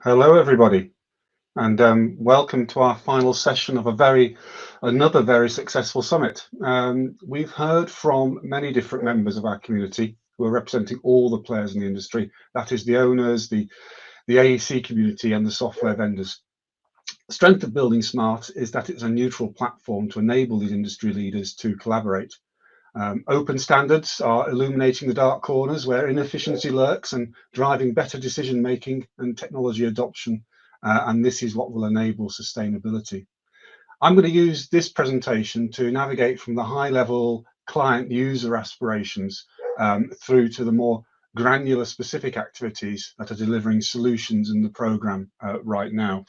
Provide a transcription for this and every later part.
Hello, everybody, and welcome to our final session of another very successful summit. We've heard from many different members of our community who are representing all the players in the industry. That is the owners, the AEC community, and the software vendors. The strength of buildingSMART is that it's a neutral platform to enable these industry leaders to collaborate. Open standards are illuminating the dark corners where inefficiency lurks and driving better decision making and technology adoption, and this is what will enable sustainability. I'm going to use this presentation to navigate from the high level client user aspirations through to the more granular specific activities that are delivering solutions in the program right now.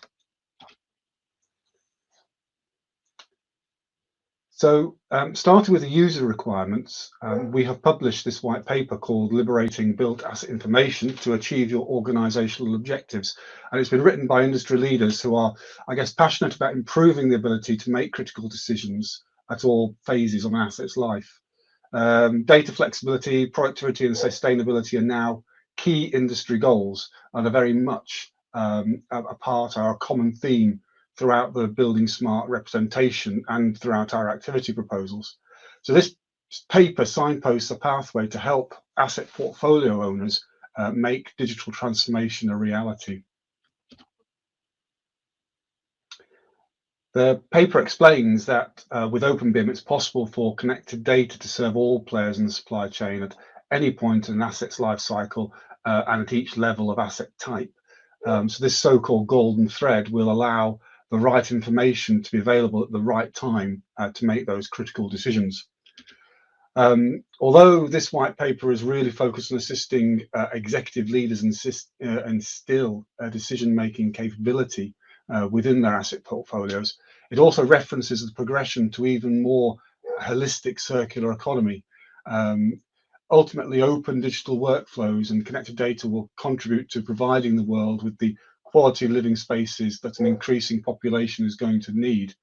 So starting with the user requirements, we have published this white paper called Liberating Built Asset Information to Achieve Your Organizational Objectives. And it's been written by industry leaders who are, I guess, passionate about improving the ability to make critical decisions at all phases of an asset's life. Data flexibility, productivity, and sustainability are now key industry goals and are very much a common theme throughout the buildingSMART representation and throughout our activity proposals. So this paper signposts a pathway to help asset portfolio owners make digital transformation a reality. The paper explains that with OpenBIM, it's possible for connected data to serve all players in the supply chain at any point in an asset's life cycle and at each level of asset type. So this so-called golden thread will allow the right information to be available at the right time to make those critical decisions. Although this white paper is really focused on assisting executive leaders instill decision-making capability within their asset portfolios, it also references the progression to even more holistic circular economy. Ultimately, open digital workflows and connected data will contribute to providing the world with the quality living spaces that an increasing population is going to need.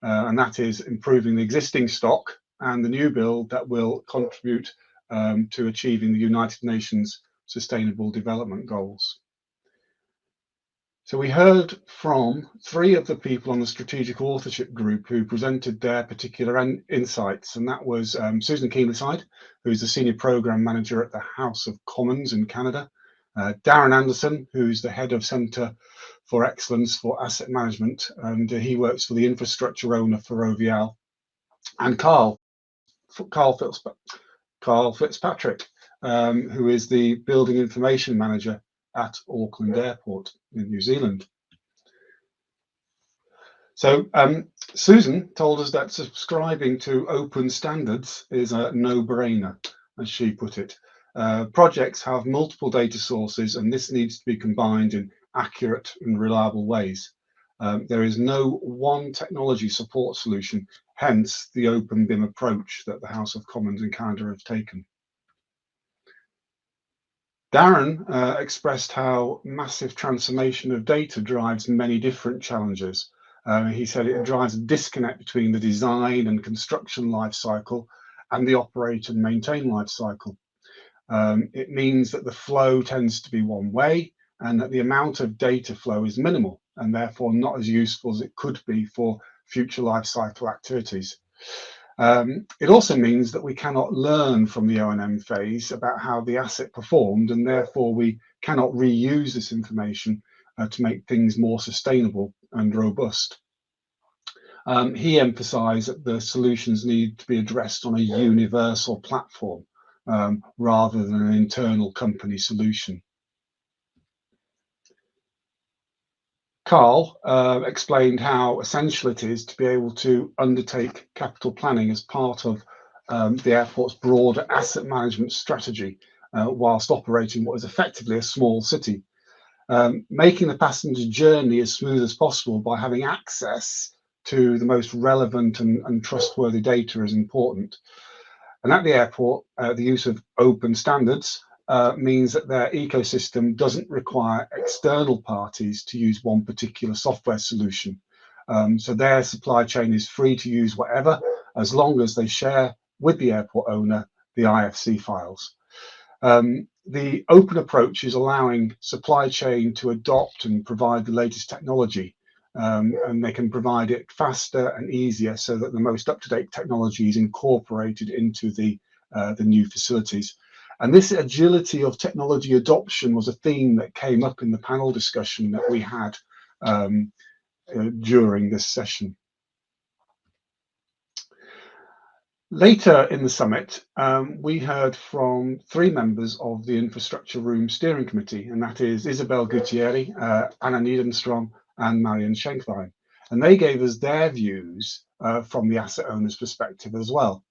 And that is improving the existing stock and the new build that will contribute to achieving the United Nations Sustainable Development Goals. So we heard from 3 of the people on the strategic authorship group who presented their particular insights, and that was Susan Keelyside, who is the Senior Programme Manager at the House of Commons in Canada, Darren Anderson, who's the Head of Centre for Excellence for Asset Management, and he works for the infrastructure owner for OVL, and Carl Fitzpatrick, who is the Building Information Manager at Auckland Airport in New Zealand. So Susan told us that subscribing to open standards is a no-brainer, as she put it. Projects have multiple data sources, and this needs to be combined in accurate and reliable ways. There is no one technology support solution, hence the OpenBIM approach that the House of Commons in Canada have taken. Darren expressed how massive transformation of data drives many different challenges. He said it drives a disconnect between the design and construction life cycle and the operate and maintain life cycle. It means that the flow tends to be one way and that the amount of data flow is minimal and therefore not as useful as it could be for future life cycle activities. It also means that we cannot learn from the O&M phase about how the asset performed, and therefore we cannot reuse this information to make things more sustainable and robust. He emphasised that the solutions need to be addressed on a universal platform rather than an internal company solution. Carl explained how essential it is to be able to undertake capital planning as part of the airport's broader asset management strategy whilst operating what is effectively a small city. Making the passenger journey as smooth as possible by having access to the most relevant and trustworthy data is important. And at the airport, the use of open standards means that their ecosystem doesn't require external parties to use one particular software solution. So their supply chain is free to use whatever, as long as they share with the airport owner the IFC files. the open approach is allowing supply chain to adopt and provide the latest technology, and they can provide it faster and easier so that the most up-to-date technology is incorporated into the new facilities. And this agility of technology adoption was a theme that came up in the panel discussion that we had during this session. Later in the summit, we heard from 3 members of the Infrastructure Room Steering Committee, and that is Isabel Gutierrez, Anna Niedenstrom, and Marion Schenkwein. And they gave us their views from the asset owner's perspective as well.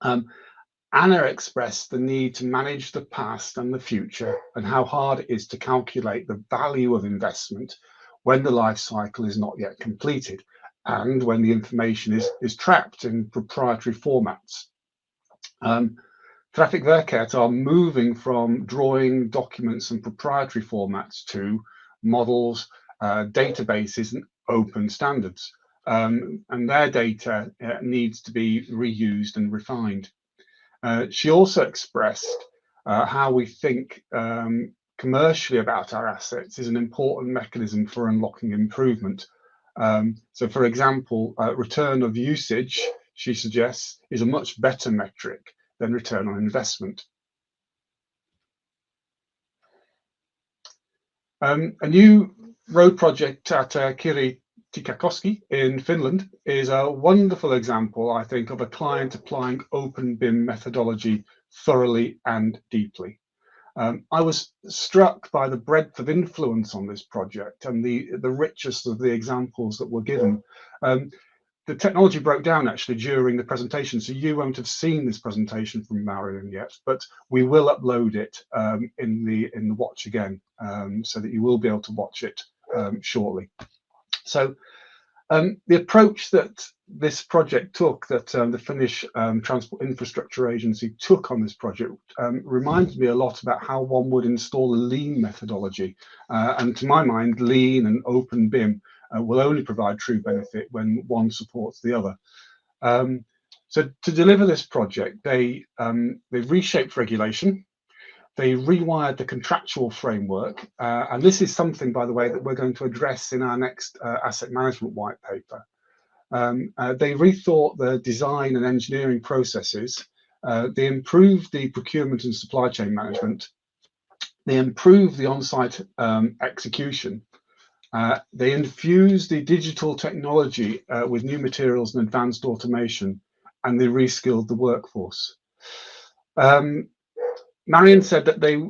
Anna expressed the need to manage the past and the future and how hard it is to calculate the value of investment when the life cycle is not yet completed and when the information is trapped in proprietary formats. Trafikverket are moving from drawing documents and proprietary formats to models, databases, and open standards. And their data needs to be reused and refined. She also expressed how we think commercially about our assets is an important mechanism for unlocking improvement. So, for example, return of usage, she suggests, is a much better metric than return on investment. A new road project at Kirjakoski in Finland is a wonderful example, I think, of a client applying open BIM methodology thoroughly and deeply. I was struck by the breadth of influence on this project and the richness of the examples that were given. The technology broke down actually during the presentation, so you won't have seen this presentation from Marion yet, but we will upload it in the watch again, so that you will be able to watch it shortly. So the approach that this project took, that the Finnish Transport Infrastructure Agency took on this project, reminds me a lot about how one would install a lean methodology. And to my mind, lean and open BIM will only provide true benefit when one supports the other. So to deliver this project, they reshaped regulation. They rewired the contractual framework, and this is something, by the way, that we're going to address in our next asset management white paper. They rethought the design and engineering processes. They improved the procurement and supply chain management. They improved the on-site execution. They infused the digital technology with new materials and advanced automation, and they reskilled the workforce. Marion said that they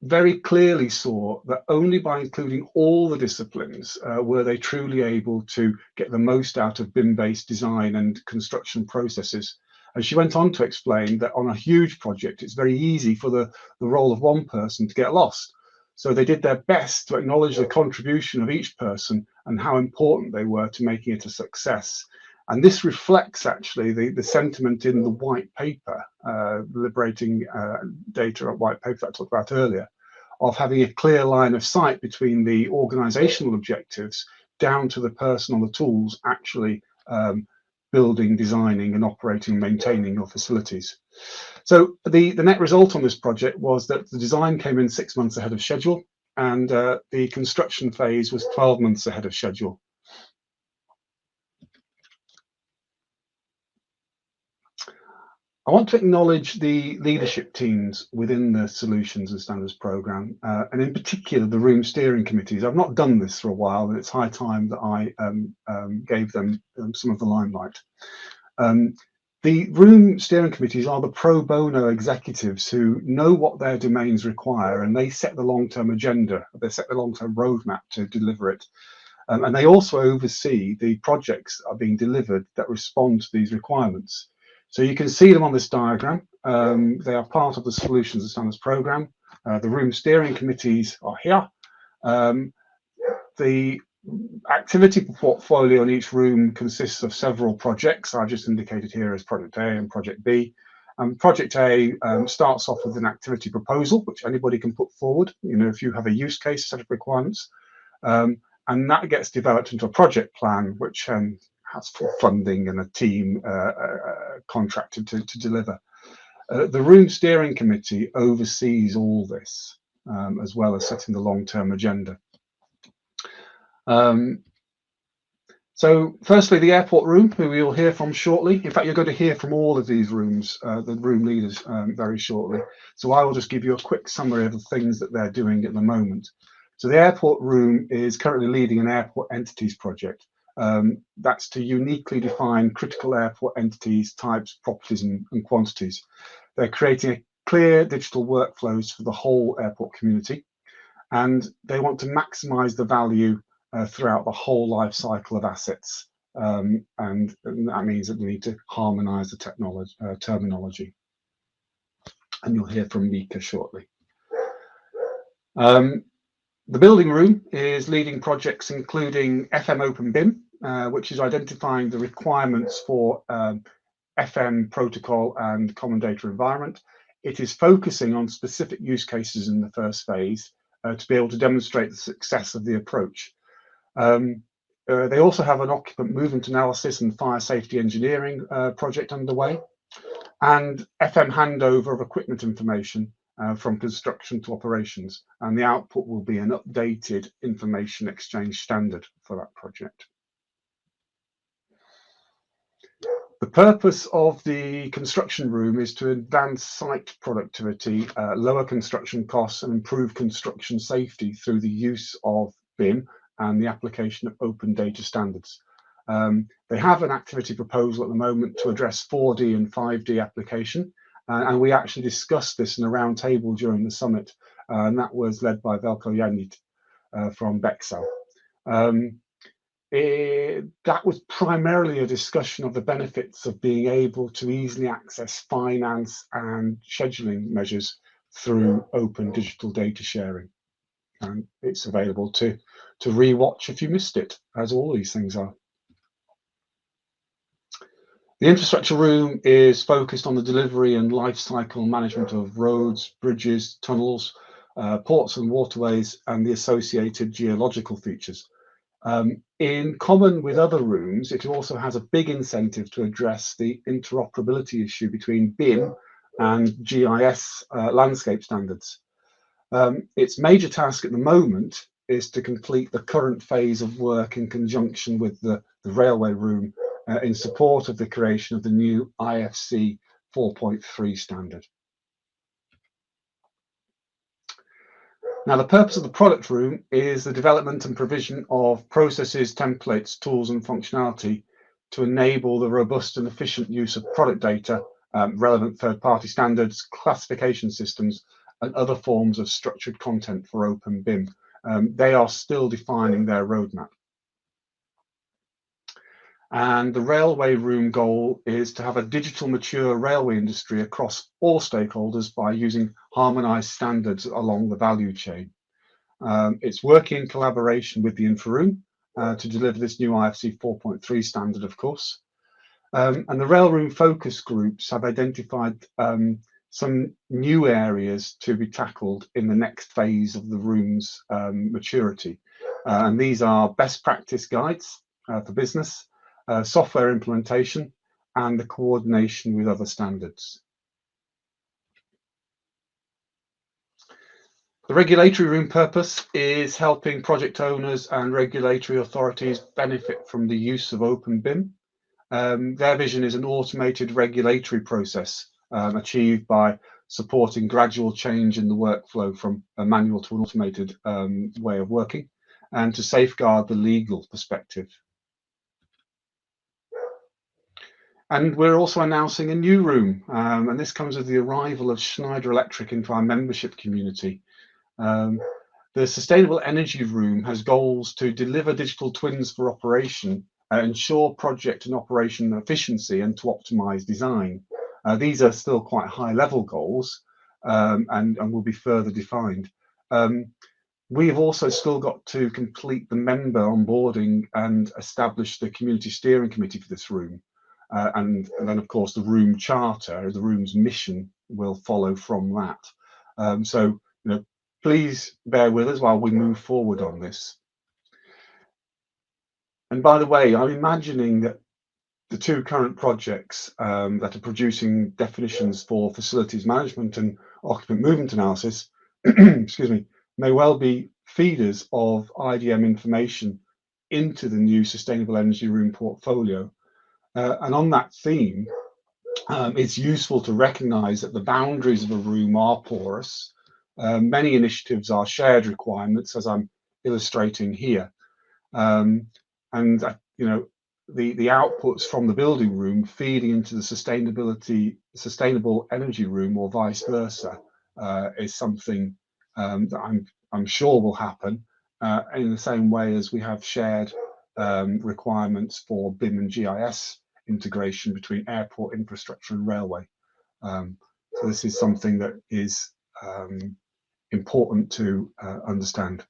very clearly saw that only by including all the disciplines were they truly able to get the most out of BIM-based design and construction processes. And she went on to explain that on a huge project, it's very easy for the role of one person to get lost. So they did their best to acknowledge the contribution of each person and how important they were to making it a success. And this reflects actually the sentiment in the white paper, liberating data white paper that I talked about earlier, of having a clear line of sight between the organizational objectives down to the person on the tools actually building, designing and operating and maintaining your facilities. So the net result on this project was that the design came in 6 months ahead of schedule, and the construction phase was 12 months ahead of schedule. I want to acknowledge the leadership teams within the Solutions and Standards programme, and in particular the room steering committees. I've not done this for a while, and it's high time that I gave them some of the limelight. The room steering committees are the pro bono executives who know what their domains require, and they set the long-term agenda, they set the long-term roadmap to deliver it. And they also oversee the projects that are being delivered that respond to these requirements. So you can see them on this diagram. They are part of the Solutions and Standards programme. The room steering committees are here. The activity portfolio in each room consists of several projects. I've just indicated here as Project A and Project B. Project A starts off with an activity proposal, which anybody can put forward, you know, if you have a use case set of requirements. And that gets developed into a project plan, which has full funding and a team contracted to deliver. The Room Steering Committee oversees all this, as well as setting the long-term agenda. So firstly, the airport room, who we will hear from shortly. In fact, you're going to hear from all of these rooms, the room leaders, very shortly. So I will just give you a quick summary of the things that they're doing at the moment. So the airport room is currently leading an airport entities project. That's to uniquely define critical airport entities, types, properties, and quantities. They're creating a clear digital workflows for the whole airport community, and they want to maximize the value throughout the whole life cycle of assets, and that means that we need to harmonise the terminology. And you'll hear from Miika shortly. The building room is leading projects including FM Open BIM, which is identifying the requirements for FM protocol and common data environment. It is focusing on specific use cases in the first phase to be able to demonstrate the success of the approach. They also have an occupant movement analysis and fire safety engineering project underway, and FM handover of equipment information from construction to operations, and the output will be an updated information exchange standard for that project. The purpose of the construction room is to advance site productivity, lower construction costs, and improve construction safety through the use of BIM and the application of open data standards. They have an activity proposal at the moment to address 4D and 5D application, and we actually discussed this in a round table during the summit, and that was led by Velko Janit from Bexel. That was primarily a discussion of the benefits of being able to easily access finance and scheduling measures through open digital data sharing. And it's available to rewatch if you missed it, as all these things are. The infrastructure room is focused on the delivery and life cycle management of roads, bridges, tunnels, ports and waterways, and the associated geological features. In common with other rooms, it also has a big incentive to address the interoperability issue between BIM and GIS landscape standards. Its major task at the moment is to complete the current phase of work in conjunction with the railway room in support of the creation of the new IFC 4.3 standard. Now, the purpose of the product room is the development and provision of processes, templates, tools, and functionality to enable the robust and efficient use of product data, relevant third-party standards, classification systems, and other forms of structured content for Open BIM. They are still defining their roadmap. And the railway room goal is to have a digital mature railway industry across all stakeholders by using harmonized standards along the value chain. It's working in collaboration with the infra room to deliver this new IFC 4.3 standard, of course. And the rail room focus groups have identified some new areas to be tackled in the next phase of the room's maturity. And these are best practice guides for business, software implementation, and the coordination with other standards. The regulatory room purpose is helping project owners and regulatory authorities benefit from the use of Open BIM. Their vision is an automated regulatory process achieved by supporting gradual change in the workflow from a manual to an automated way of working, and to safeguard the legal perspective. And we're also announcing a new room, and this comes with the arrival of Schneider Electric into our membership community. The Sustainable Energy Room has goals to deliver digital twins for operation, ensure project and operation efficiency, and to optimize design. These are still quite high-level goals and will be further defined. We've also still got to complete the member onboarding and establish the community steering committee for this room. And then, of course, the room charter, the room's mission, will follow from that. So, please bear with us while we move forward on this. And by the way, I'm imagining that the two current projects that are producing definitions for facilities management and occupant movement analysis, excuse me, may well be feeders of IDM information into the new sustainable energy room portfolio. And on that theme, it's useful to recognize that the boundaries of a room are porous. Many initiatives are shared requirements, as I'm illustrating here. And the outputs from the building room feeding into the sustainable energy room, or vice versa, is something that I'm sure will happen in the same way as we have shared requirements for BIM and GIS integration between airport infrastructure and railway. So this is something that is important to understand.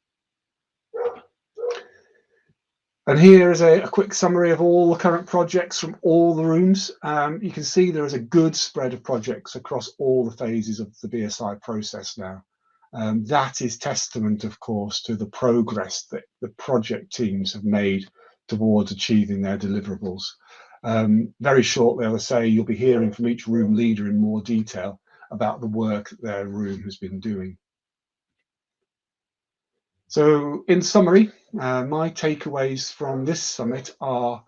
And here is a quick summary of all the current projects from all the rooms. You can see there is a good spread of projects across all the phases of the BSI process now. That is testament, of course, to the progress that the project teams have made towards achieving their deliverables. Very shortly, I will say, you'll be hearing from each room leader in more detail about the work that their room has been doing. So in summary, my takeaways from this summit are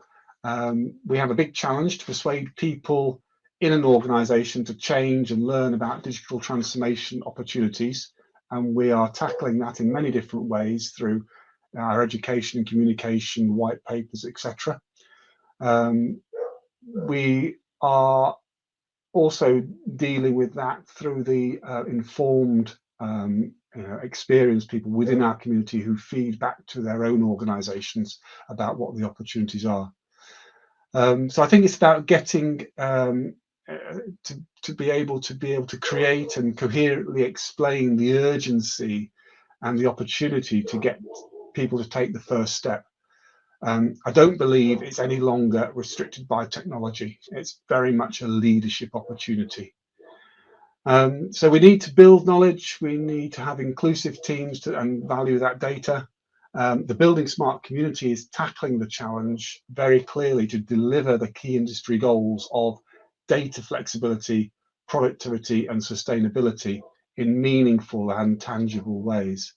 we have a big challenge to persuade people in an organisation to change and learn about digital transformation opportunities, and we are tackling that in many different ways through our education and communication, white papers, etc. We are also dealing with that through the informed experienced people within our community who feed back to their own organisations about what the opportunities are. So I think it's about getting to be able to create and coherently explain the urgency and the opportunity to get people to take the first step. I don't believe it's any longer restricted by technology. It's very much a leadership opportunity. So we need to build knowledge, we need to have inclusive teams and value that data. The buildingSMART community is tackling the challenge very clearly to deliver the key industry goals of data flexibility, productivity and sustainability in meaningful and tangible ways.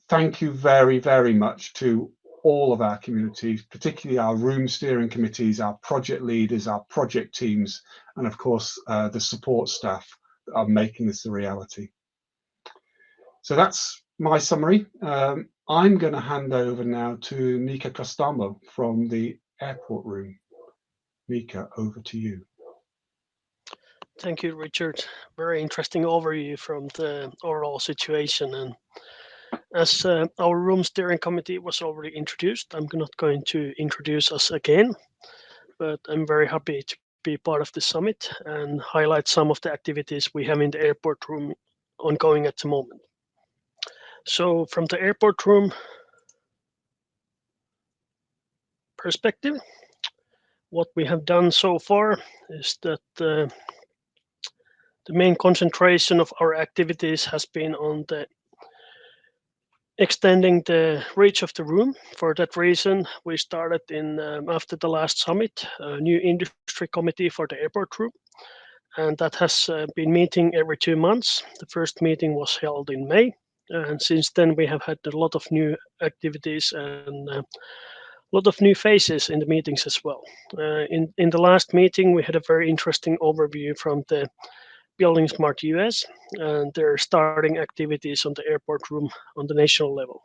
Thank you very, very much to all of our communities, particularly our room steering committees, our project leaders, our project teams, and of course the support staff that are making this a reality. So that's my summary. I'm going to hand over now to Miika Kostamo from the airport room. Miika, over to you. Thank you, Richard. Very interesting overview from the overall situation. And as our room steering committee was already introduced, I'm not going to introduce us again, but I'm very happy to be part of the summit and highlight some of the activities we have in the airport room ongoing at the moment. So from the airport room perspective, what we have done so far is that the main concentration of our activities has been on the extending the reach of the room. For that reason, we started in after the last summit, a new industry committee for the airport room, and that has been meeting every 2 months. The first meeting was held in May, and since then we have had a lot of new activities and a lot of new faces in the meetings as well. In the last meeting, we had a very interesting overview from the buildingSMART US and their starting activities on the airport room on the national level.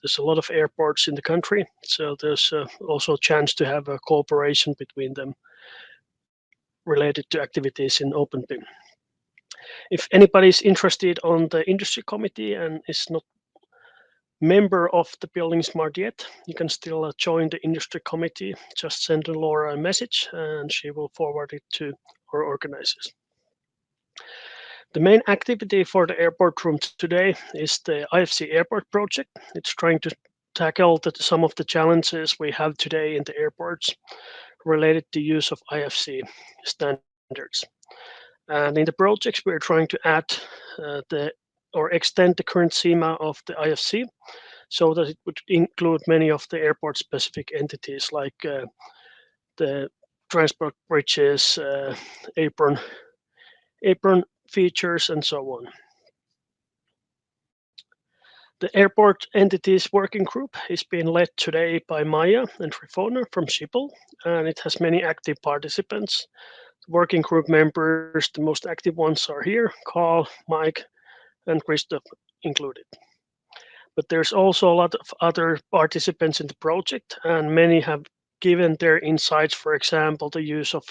There's a lot of airports in the country, so there's also a chance to have a cooperation between them related to activities in Open BIM. If anybody is interested on the industry committee and is not member of the buildingSMART yet, you can still join the industry committee. Just send Laura a message and she will forward it to our organizers. The main activity for the airport room today is the IFC airport project. It's trying to tackle some of the challenges we have today in the airports related to use of IFC standards. And in the projects, we're trying to add or extend the current schema of the IFC so that it would include many of the airport specific entities like the transport bridges, apron features, and so on. The airport entities working group is being led today by Maya and Trifona from Schiphol, and it has many active participants. Working group members, the most active ones are here, Carl, Mike, and Christoph included. But there's also a lot of other participants in the project, and many have given their insights, for example, the use of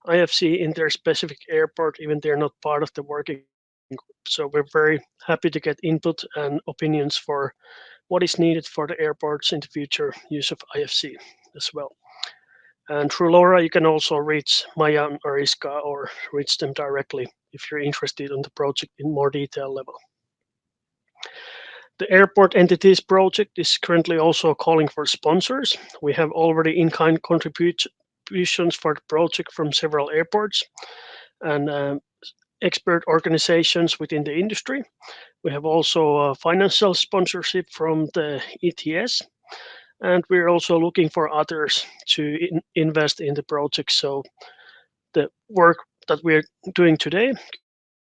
IFC in their specific airport, even they're not part of the working group. So we're very happy to get input and opinions for what is needed for the airports in the future use of IFC as well. And through Laura, you can also reach Maya and Ariska or reach them directly if you're interested in the project in more detail level. The airport entities project is currently also calling for sponsors. We have already in-kind contributions for the project from several airports and expert organizations within the industry. We have also financial sponsorship from the ETS, and we're also looking for others to invest in the project. So the work that we're doing today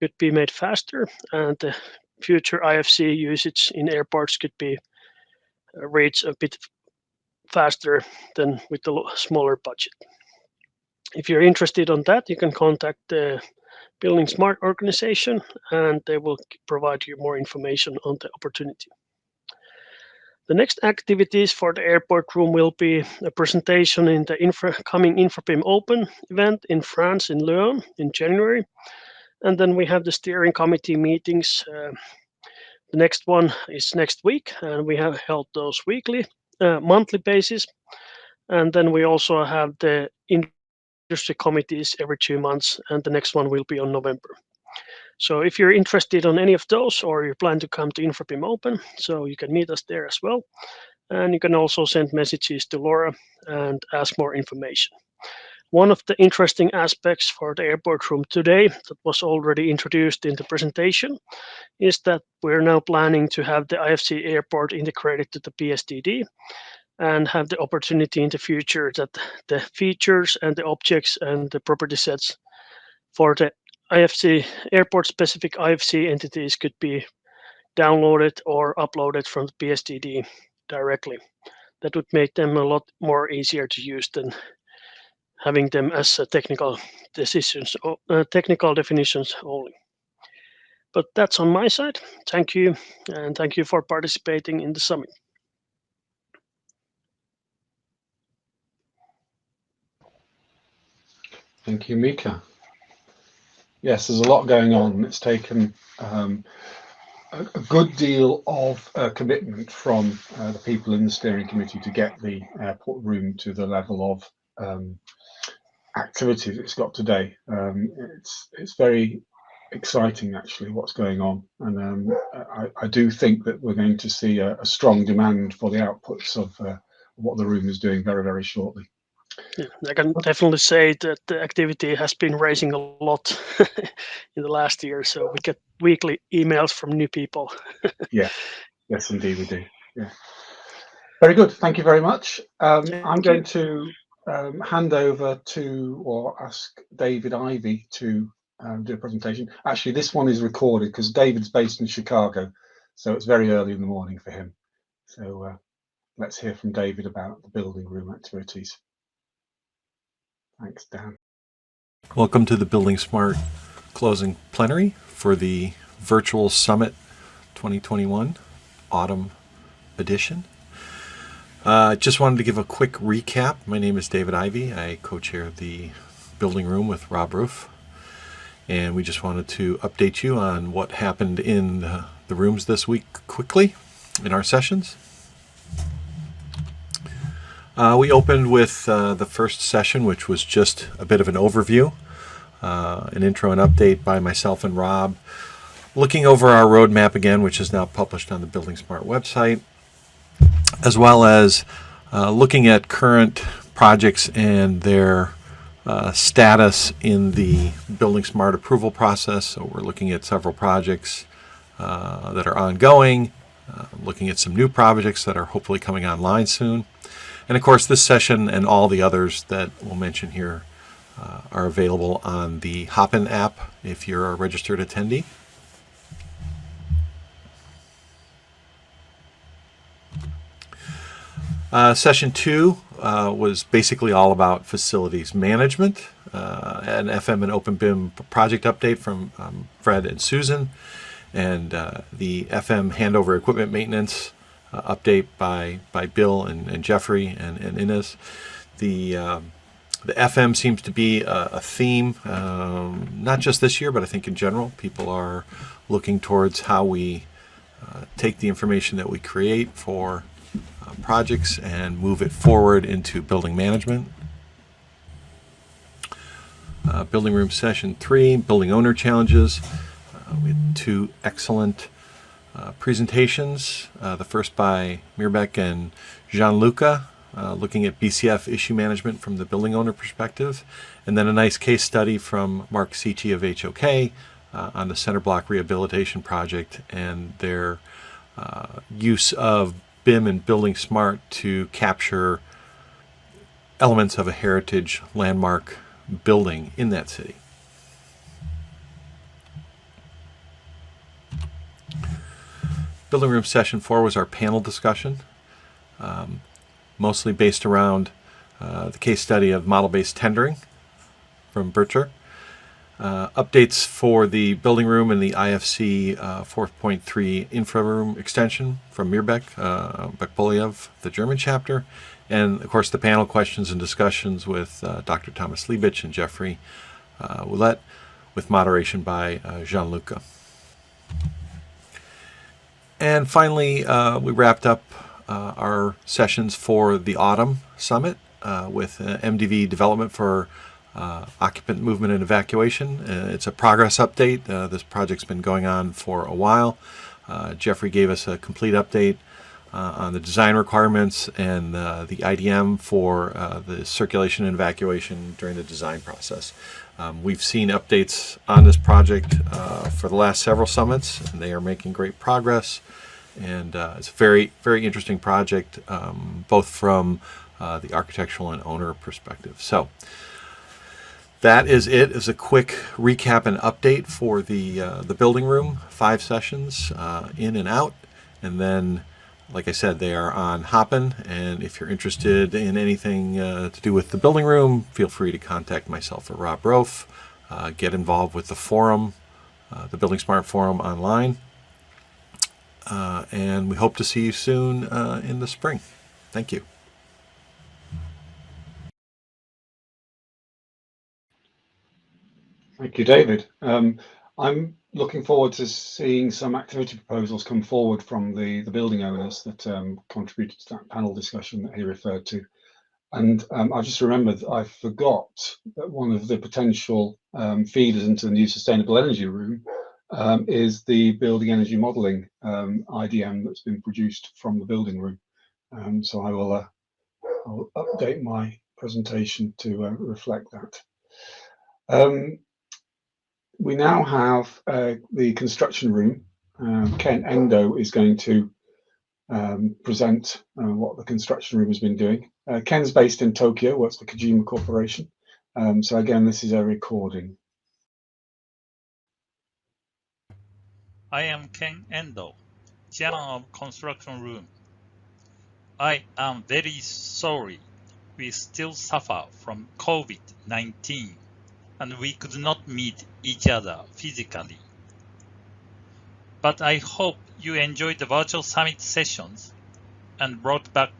could be made faster, and the future IFC usage in airports could be reached a bit faster than with the smaller budget. If you're interested on that, you can contact the buildingSMART organization, and they will provide you more information on the opportunity. The next activities for the airport room will be a presentation in the coming InfraBIM Open event in France, in Lyon, in January. And then we have the steering committee meetings. The next one is next week, and we have held those monthly basis. And then we also have the industry committees every 2 months, and the next one will be on November. So if you're interested on any of those, or you plan to come to InfraBIM Open, so you can meet us there as well. And you can also send messages to Laura and ask more information. One of the interesting aspects for the airport room today that was already introduced in the presentation is that we're now planning to have the IFC airport integrated to the PSDD and have the opportunity in the future that the features and the objects and the property sets for the IFC airport-specific IFC entities could be downloaded or uploaded from the PSDD directly. That would make them a lot more easier to use than having them as technical decisions, technical definitions only. But that's on my side. Thank you, and thank you for participating in the summit. Thank you, Miika. Yes, there's a lot going on. It's taken a good deal of commitment from the people in the steering committee to get the airport room to the level of activity that it's got today. It's very exciting, actually, what's going on, and I do think that we're going to see a strong demand for the outputs of what the room is doing very, very shortly. Yeah, I can definitely say that the activity has been rising a lot in the last year. So we get weekly emails from new people. Yeah, yes, indeed we do. Yeah, very good. Thank you very much. I'm going to hand over to or ask David Ivey to do a presentation. Actually, this one is recorded because David's based in Chicago, so it's very early in the morning for him. So let's hear from David about the building room activities. Thanks, Dan. Welcome to the buildingSMART closing plenary for the Virtual Summit 2021 Autumn Edition. Just wanted to give a quick recap. My name is David Ivey. I co-chair the building room with Rob Roof. And we just wanted to update you on what happened in the rooms this week quickly in our sessions. We opened with the first session, which was just a bit of an overview, an intro and update by myself and Rob, looking over our roadmap again, which is now published on the buildingSMART website, as well as looking at current projects and their status in the buildingSMART approval process. So we're looking at several projects that are ongoing, looking at some new projects that are hopefully coming online soon. And of course, this session and all the others that we'll mention here are available on the Hopin app if you're a registered attendee. Session 2 was basically all about facilities management, an FM and OpenBIM project update from Fred and Susan, and the FM handover equipment maintenance update by Bill and Jeffrey and Inez. The FM seems to be a theme, not just this year, but I think in general. People are looking towards how we take the information that we create for projects and move it forward into building management. Building room session 3, building owner challenges. We had 2 excellent presentations. The first by Mirbek and Gianluca, looking at BCF issue management from the building owner perspective, and then a nice case study from Mark Cici of HOK on the center block rehabilitation project and their use of BIM and buildingSMART to capture elements of a heritage landmark building in that city. Building room session 4 was our panel discussion, mostly based around the case study of model-based tendering from Perttula. Updates for the building room and the IFC 4.3 infra room extension from Mirbek, Bekboliev, the German chapter, and of course the panel questions and discussions with Dr. Thomas Liebich and Jeffrey Willett, with moderation by Gianluca. And finally, we wrapped up our sessions for the autumn summit with MDV development for occupant movement and evacuation. It's a progress update. This project's been going on for a while. Jeffrey gave us a complete update on the design requirements and the IDM for the circulation and evacuation during the design process. We've seen updates on this project for the last several summits, and they are making great progress. And it's a very, very interesting project, both from the architectural and owner perspective. So that is it. As a quick recap and update for the building room, 5 sessions in and out, and then, like I said, they are on Hopin. And if you're interested in anything to do with the building room, feel free to contact myself or Rob Rofe. Get involved with the forum, the buildingSMART forum online, and we hope to see you soon in the spring. Thank you. Thank you, David. I'm looking forward to seeing some activity proposals come forward from the building owners that contributed to that panel discussion that he referred to. And I just remembered that I forgot that one of the potential feeders into the new sustainable energy room is the building energy modeling IDM that's been produced from the building room. So I'll update my presentation to reflect that. We now have the construction room. Ken Endo is going to present what the construction room has been doing. Ken's based in Tokyo, works for Kojima Corporation. So again, this is a recording. I am Ken Endo, chairman of construction room. I am very sorry we still suffer from COVID-19 and we could not meet each other physically. But I hope you enjoyed the virtual summit sessions and brought back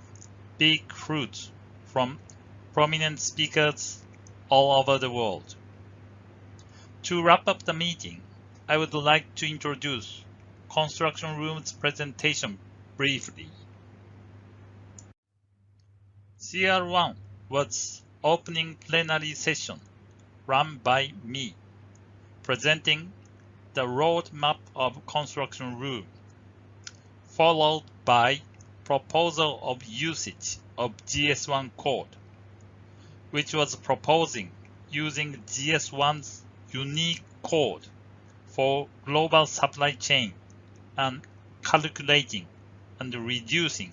big fruits from prominent speakers all over the world. To wrap up the meeting, I would like to introduce Construction Room's presentation briefly. CR1 was opening plenary session run by me, presenting the roadmap of construction room, followed by proposal of usage of GS1 code, which was proposing using GS1's unique code for global supply chain and calculating and reducing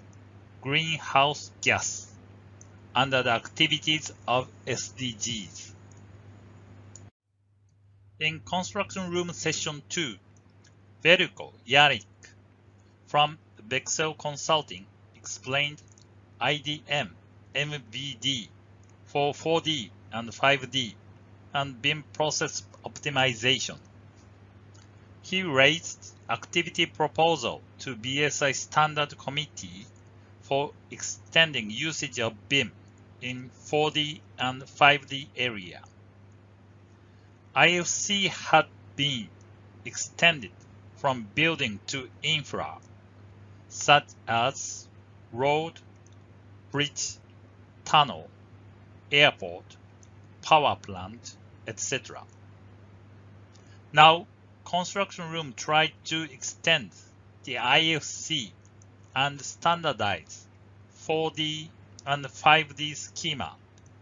greenhouse gas under the activities of SDGs. In Construction Room Session 2, Veljko Jaric from Bexel Consulting explained IDM, MVD for 4D and 5D and BIM process optimization. He raised activity proposal to BSI Standard Committee for extending usage of BIM in 4D and 5D area. IFC had been extended from building to infra, such as road, bridge, tunnel, airport, power plant, etc. Now, Construction Room tried to extend the IFC and standardize 4D and 5D schema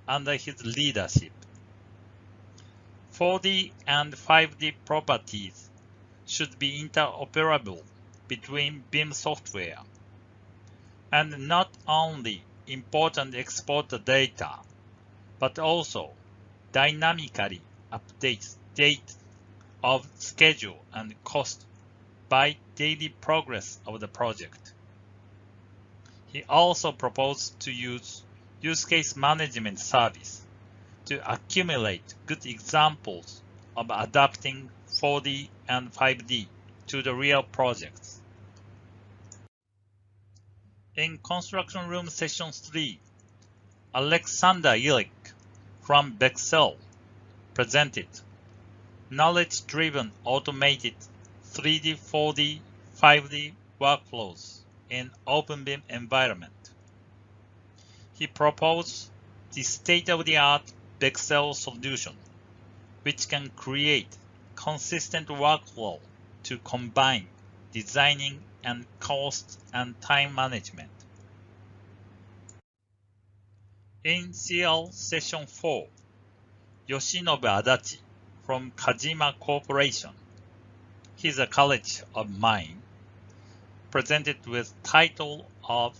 under his leadership. 4D and 5D properties should be interoperable between BIM software, and not only import and export the data, but also dynamically update date of schedule and cost by daily progress of the project. He also proposed to use use case management service to accumulate good examples of adapting 4D and 5D to the real projects. In Construction Room Session 3, Alexander Illich from Bexel presented knowledge-driven automated 3D, 4D, 5D workflows in OpenBIM environment. He proposed the state-of-the-art Bexel solution, which can create consistent workflow to combine designing and cost and time management. In CL Session 4, Yoshinobu Adachi from Kajima Corporation, he's a colleague of mine, presented with title of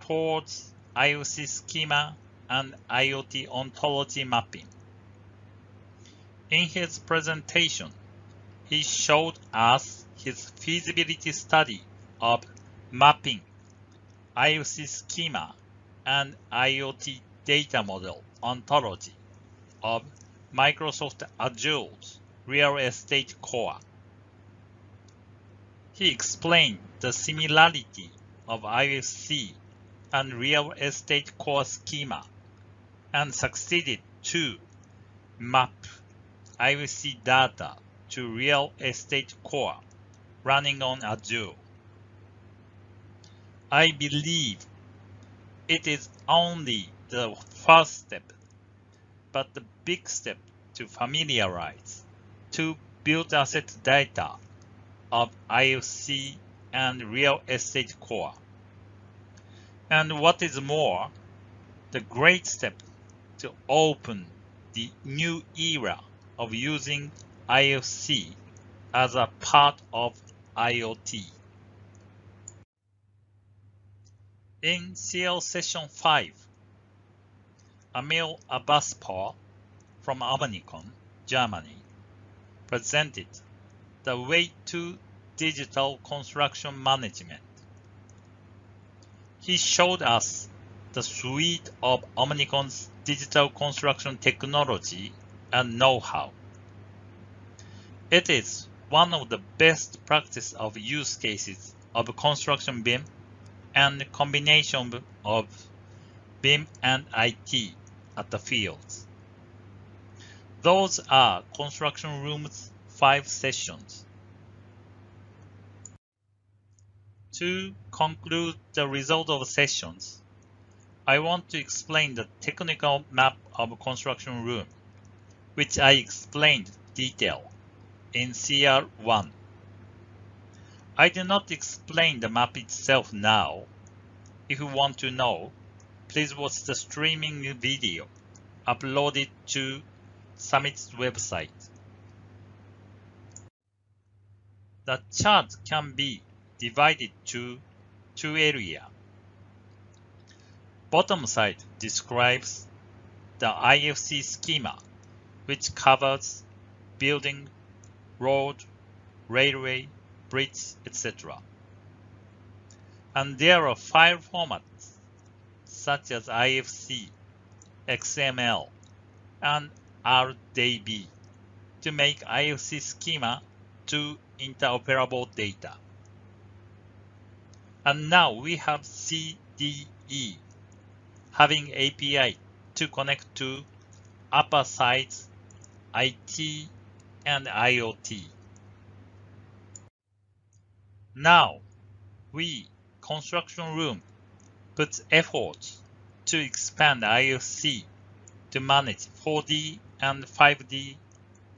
Towards IoC Schema and IoT Ontology Mapping. In his presentation, he showed us his feasibility study of mapping IoC schema and IoT data model ontology of Microsoft Azure's Real Estate Core. He explained the similarity of IFC and Real Estate Core schema and succeeded to map IFC data to Real Estate Core running on Azure. I believe it is only the first step, but the big step to familiarize to build asset data of IFC and Real Estate Core. And what is more, the great step to open the new era of using IFC as a part of IoT. In CL Session 5, Emil Abaspor from Omnicom, Germany, presented the way to digital construction management. He showed us the suite of Omnicom's digital construction technology and know-how. It is one of the best practice of use cases of construction BIM and combination of BIM and IT at the fields. Those are Construction Room's 5 sessions. To conclude the result of sessions, I want to explain the technical map of Construction Room, which I explained detail in CR1. I do not explain the map itself now. If you want to know, please watch the streaming video uploaded to Summit's website. The chart can be divided to 2 areas. bottom side describes the IFC schema, which covers building, road, railway, bridge, etc. And there are file formats such as IFC, XML, and RDB to make IFC schema to interoperable data. And now we have CDE, having API to connect to upper sides, IT, and IoT. Now, we, construction room, puts efforts to expand IFC to manage 4D and 5D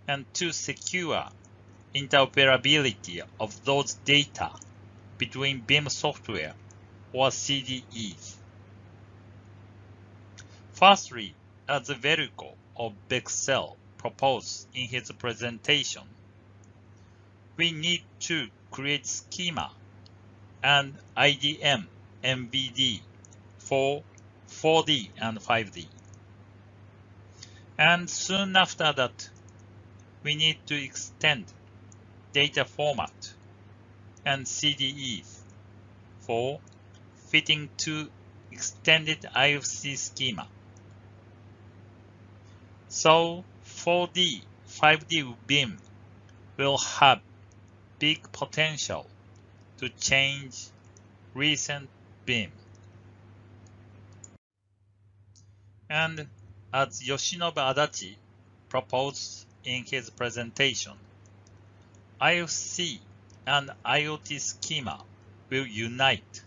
and to secure interoperability of those data between BIM software or CDEs. Firstly, as the vehicle of Bexel proposed in his presentation, we need to create schema and IDM MVD for 4D and 5D. And soon after that, we need to extend data format and CDEs for fitting to extended IFC schema. So 4D, 5D BIM will have big potential to change recent BIM. And as Yoshinobu Adachi proposed in his presentation, IFC and IoT schema will unite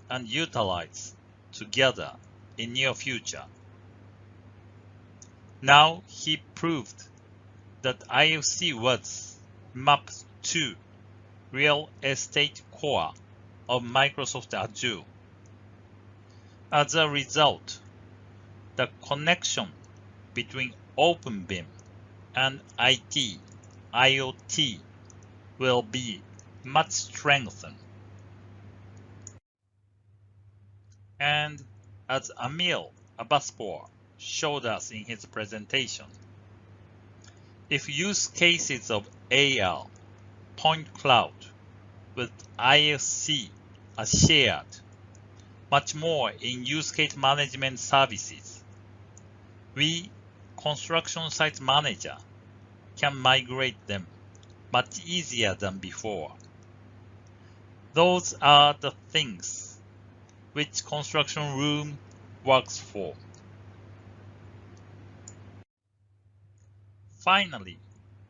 and utilize together in near future. Now he proved that IFC was mapped to real estate core of Microsoft Azure. As a result, the connection between OpenBIM and IT, IoT will be much strengthened. And as Amil Abaspour showed us in his presentation, if use cases of AR, point cloud, with IFC are shared, much more in use case management services, we, construction site manager, can migrate them much easier than before. Those are the things which construction room works for. Finally,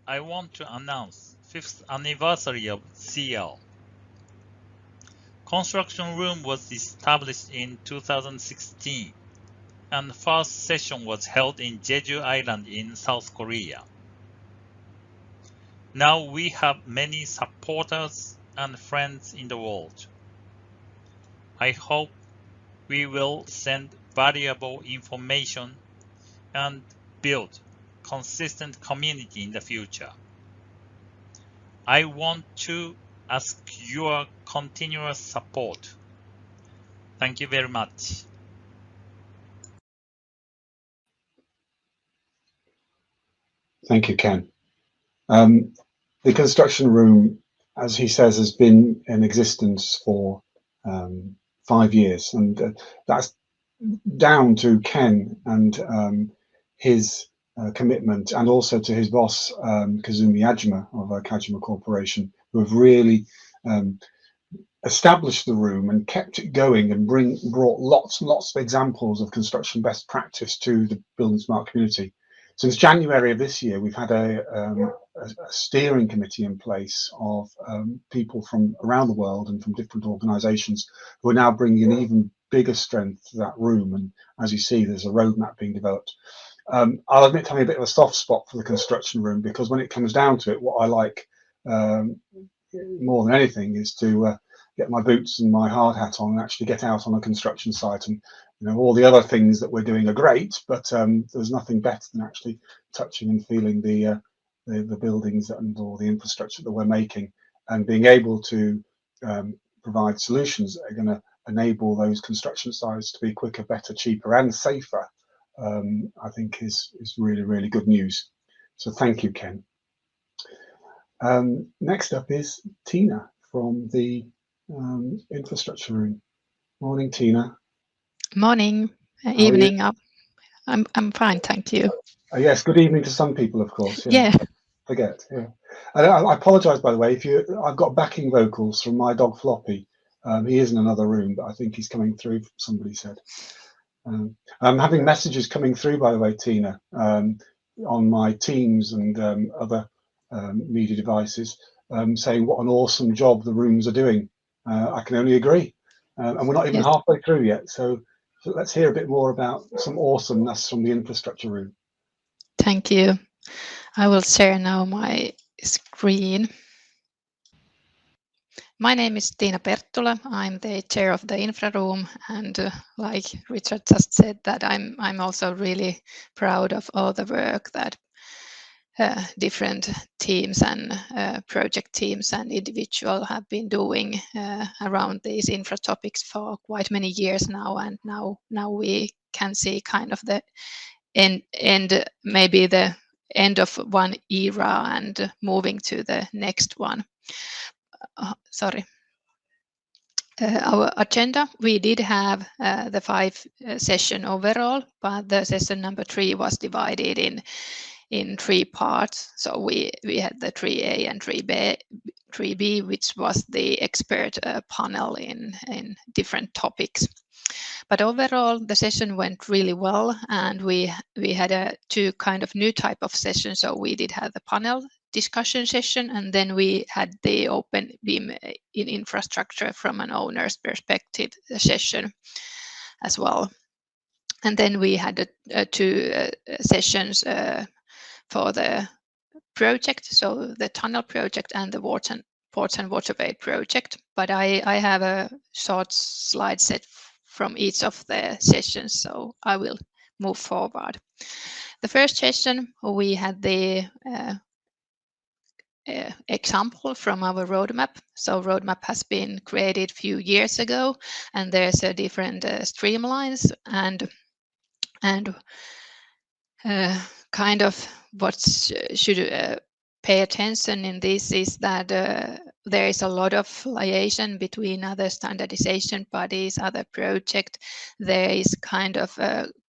I want to announce 5th anniversary of CL. Construction room was established in 2016, and the first session was held in Jeju Island in South Korea. Now we have many supporters and friends in the world. I hope we will send valuable information and build consistent community in the future. I want to ask your continuous support. Thank you very much. Thank you, Ken. The construction room, as he says, has been in existence for 5 years, and that's down to Ken and his commitment, and also to his boss, Kazumi Ajima of Kajima Corporation, who have really established the room and kept it going and brought lots and lots of examples of construction best practice to the buildingSMART community. Since January of this year, we've had a steering committee in place of people from around the world and from different organisations who are now bringing an even bigger strength to that room. And as you see, there's a roadmap being developed. I'll admit to having a bit of a soft spot for the construction room, because when it comes down to it, what I like more than anything is to get my boots and my hard hat on and actually get out on a construction site. And all the other things that we're doing are great, but there's nothing better than actually touching and feeling the buildings and all the infrastructure that we're making, and being able to provide solutions that are going to enable those construction sites to be quicker, better, cheaper, and safer, I think is really, really good news. So thank you, Ken. Next up is Tiina from the infrastructure room. Morning, Tiina. Morning, evening. I'm fine, thank you. Yes, good evening to some people, of course. Yeah. Forget. Yeah. I apologise, by the way, if I've got backing vocals from my dog Floppy. He is in another room, but I think he's coming through. Somebody said. I'm having messages coming through, by the way, Tiina, on my Teams and other media devices, saying what an awesome job the rooms are doing. I can only agree, and we're not even halfway through yet. So let's hear a bit more about some awesomeness from the infrastructure room. Thank you. I will share now my screen. My name is Tiina Perttula. I'm the chair of the infra room, and like Richard just said, that I'm also really proud of all the work that different teams and project teams and individuals have been doing around these infra topics for quite many years now, and now we can see kind of the end, maybe the end of one era and moving to the next one. Sorry. Our agenda, we did have the 5 session overall, but the session number 3 was divided in 3 parts. So we had the 3A and 3B, which was the expert panel in different topics. But overall, the session went really well, and we had 2 kind of new type of sessions. So we did have the panel discussion session, and then we had the open BIM in infrastructure from an owner's perspective session as well. And then we had 2 sessions for the project, so the tunnel project and the ports and waterway project. But I have a short slide set from each of the sessions, so I will move forward. The first session, we had the example from our roadmap. So roadmap has been created a few years ago, and there's a different streamlines and kind of what should pay attention in this is that there is a lot of liaison between other standardization bodies, other projects. There is kind of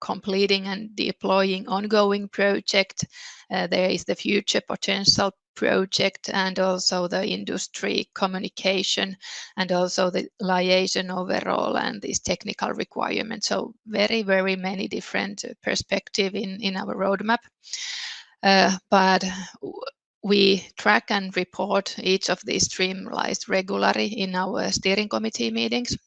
completing and deploying ongoing project. There is the future potential project, and also the industry communication, and also the liaison overall, and these technical requirements. So very, very many different perspectives in our roadmap. But we track and report each of these streamlines regularly in our steering committee meetings.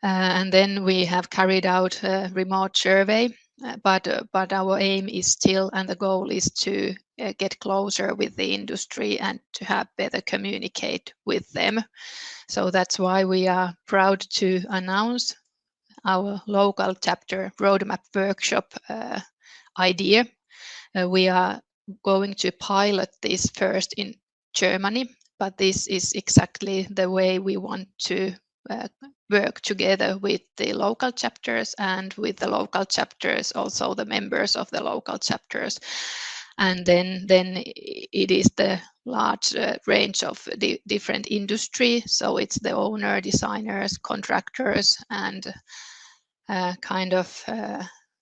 And then we have carried out a remote survey, but our aim is still, and the goal is to get closer with the industry and to have better communicate with them. So that's why we are proud to announce our local chapter roadmap workshop idea. We are going to pilot this first in Germany, but this is exactly the way we want to work together with the local chapters, and with the local chapters also the members of the local chapters. And then it is the large range of different industry. So it's the owner, designers, contractors, and kind of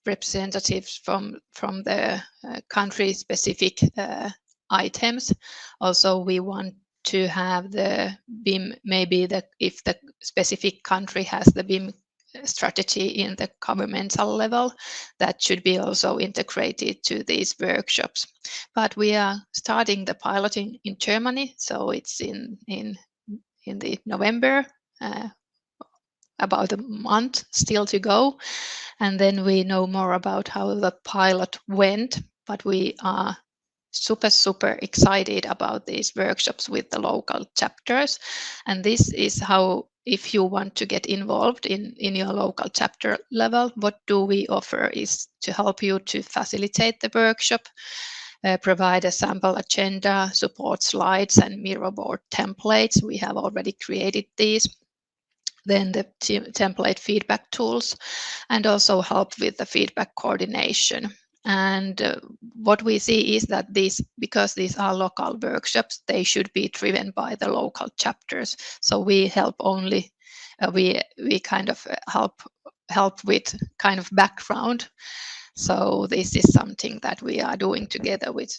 representatives from the country-specific items. Also, we want to have the BIM, maybe if the specific country has the BIM strategy in the governmental level, that should be also integrated to these workshops. But we are starting the piloting in Germany, so it's in the November. About a month still to go, and then we know more about how the pilot went. But we are super excited about these workshops with the local chapters, and this is how, if you want to get involved in your local chapter level, what do we offer is to help you to facilitate the workshop, provide a sample agenda, support slides and mirror board templates. We have already created these. then the template feedback tools, and also help with the feedback coordination. And what we see is that because these are local workshops, they should be driven by the local chapters. So we help only, we kind of help with kind of background. So this is something that we are doing together with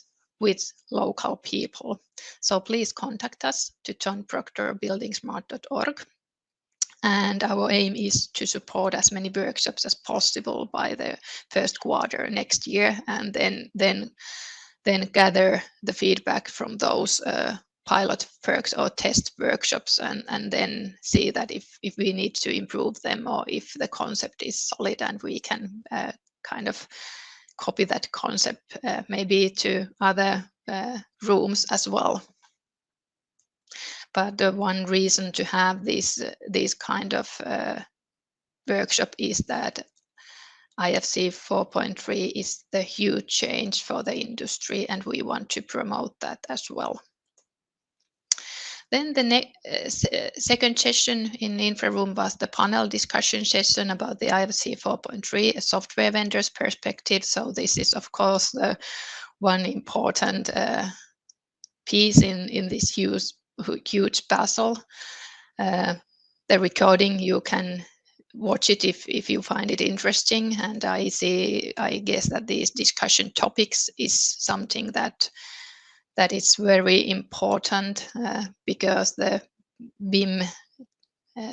local people. So please contact us to johnproctor@buildingsmart.org. And our aim is to support as many workshops as possible by the first quarter next year, and then gather the feedback from those pilot works or test workshops, and then see that if we need to improve them, or if the concept is solid and we can kind of copy that concept maybe to other rooms as well. But the one reason to have this kind of workshop is that IFC 4.3 is the huge change for the industry, and we want to promote that as well. Then the second session in Infra Room was the panel discussion session about the IFC 4.3, a software vendor's perspective. So this is, of course, one important piece in this huge puzzle. The recording, you can watch it if you find it interesting, and I guess that these discussion topics is something that is very important, because the BIM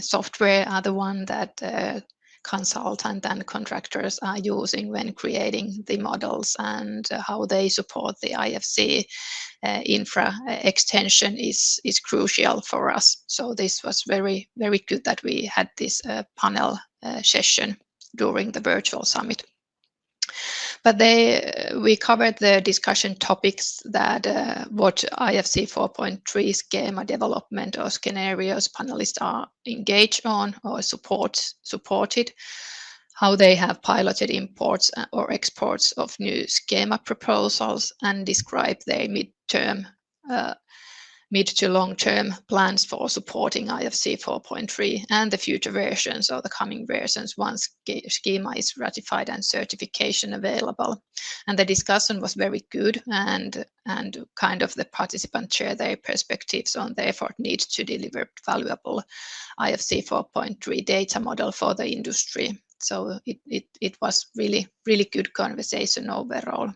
software are the one that consultant and contractors are using when creating the models, and how they support the IFC infra extension is crucial for us. So this was very, very good that we had this panel session during the virtual summit. But we covered the discussion topics that what IFC 4.3 schema development or scenarios panelists are engaged on or supported, how they have piloted imports or exports of new schema proposals, and describe their mid to long-term plans for supporting IFC 4.3 and the future versions or the coming versions once schema is ratified and certification available. And the discussion was very good, and kind of the participants share their perspectives on the effort needed to deliver valuable IFC 4.3 data model for the industry. So it was really, really good conversation overall.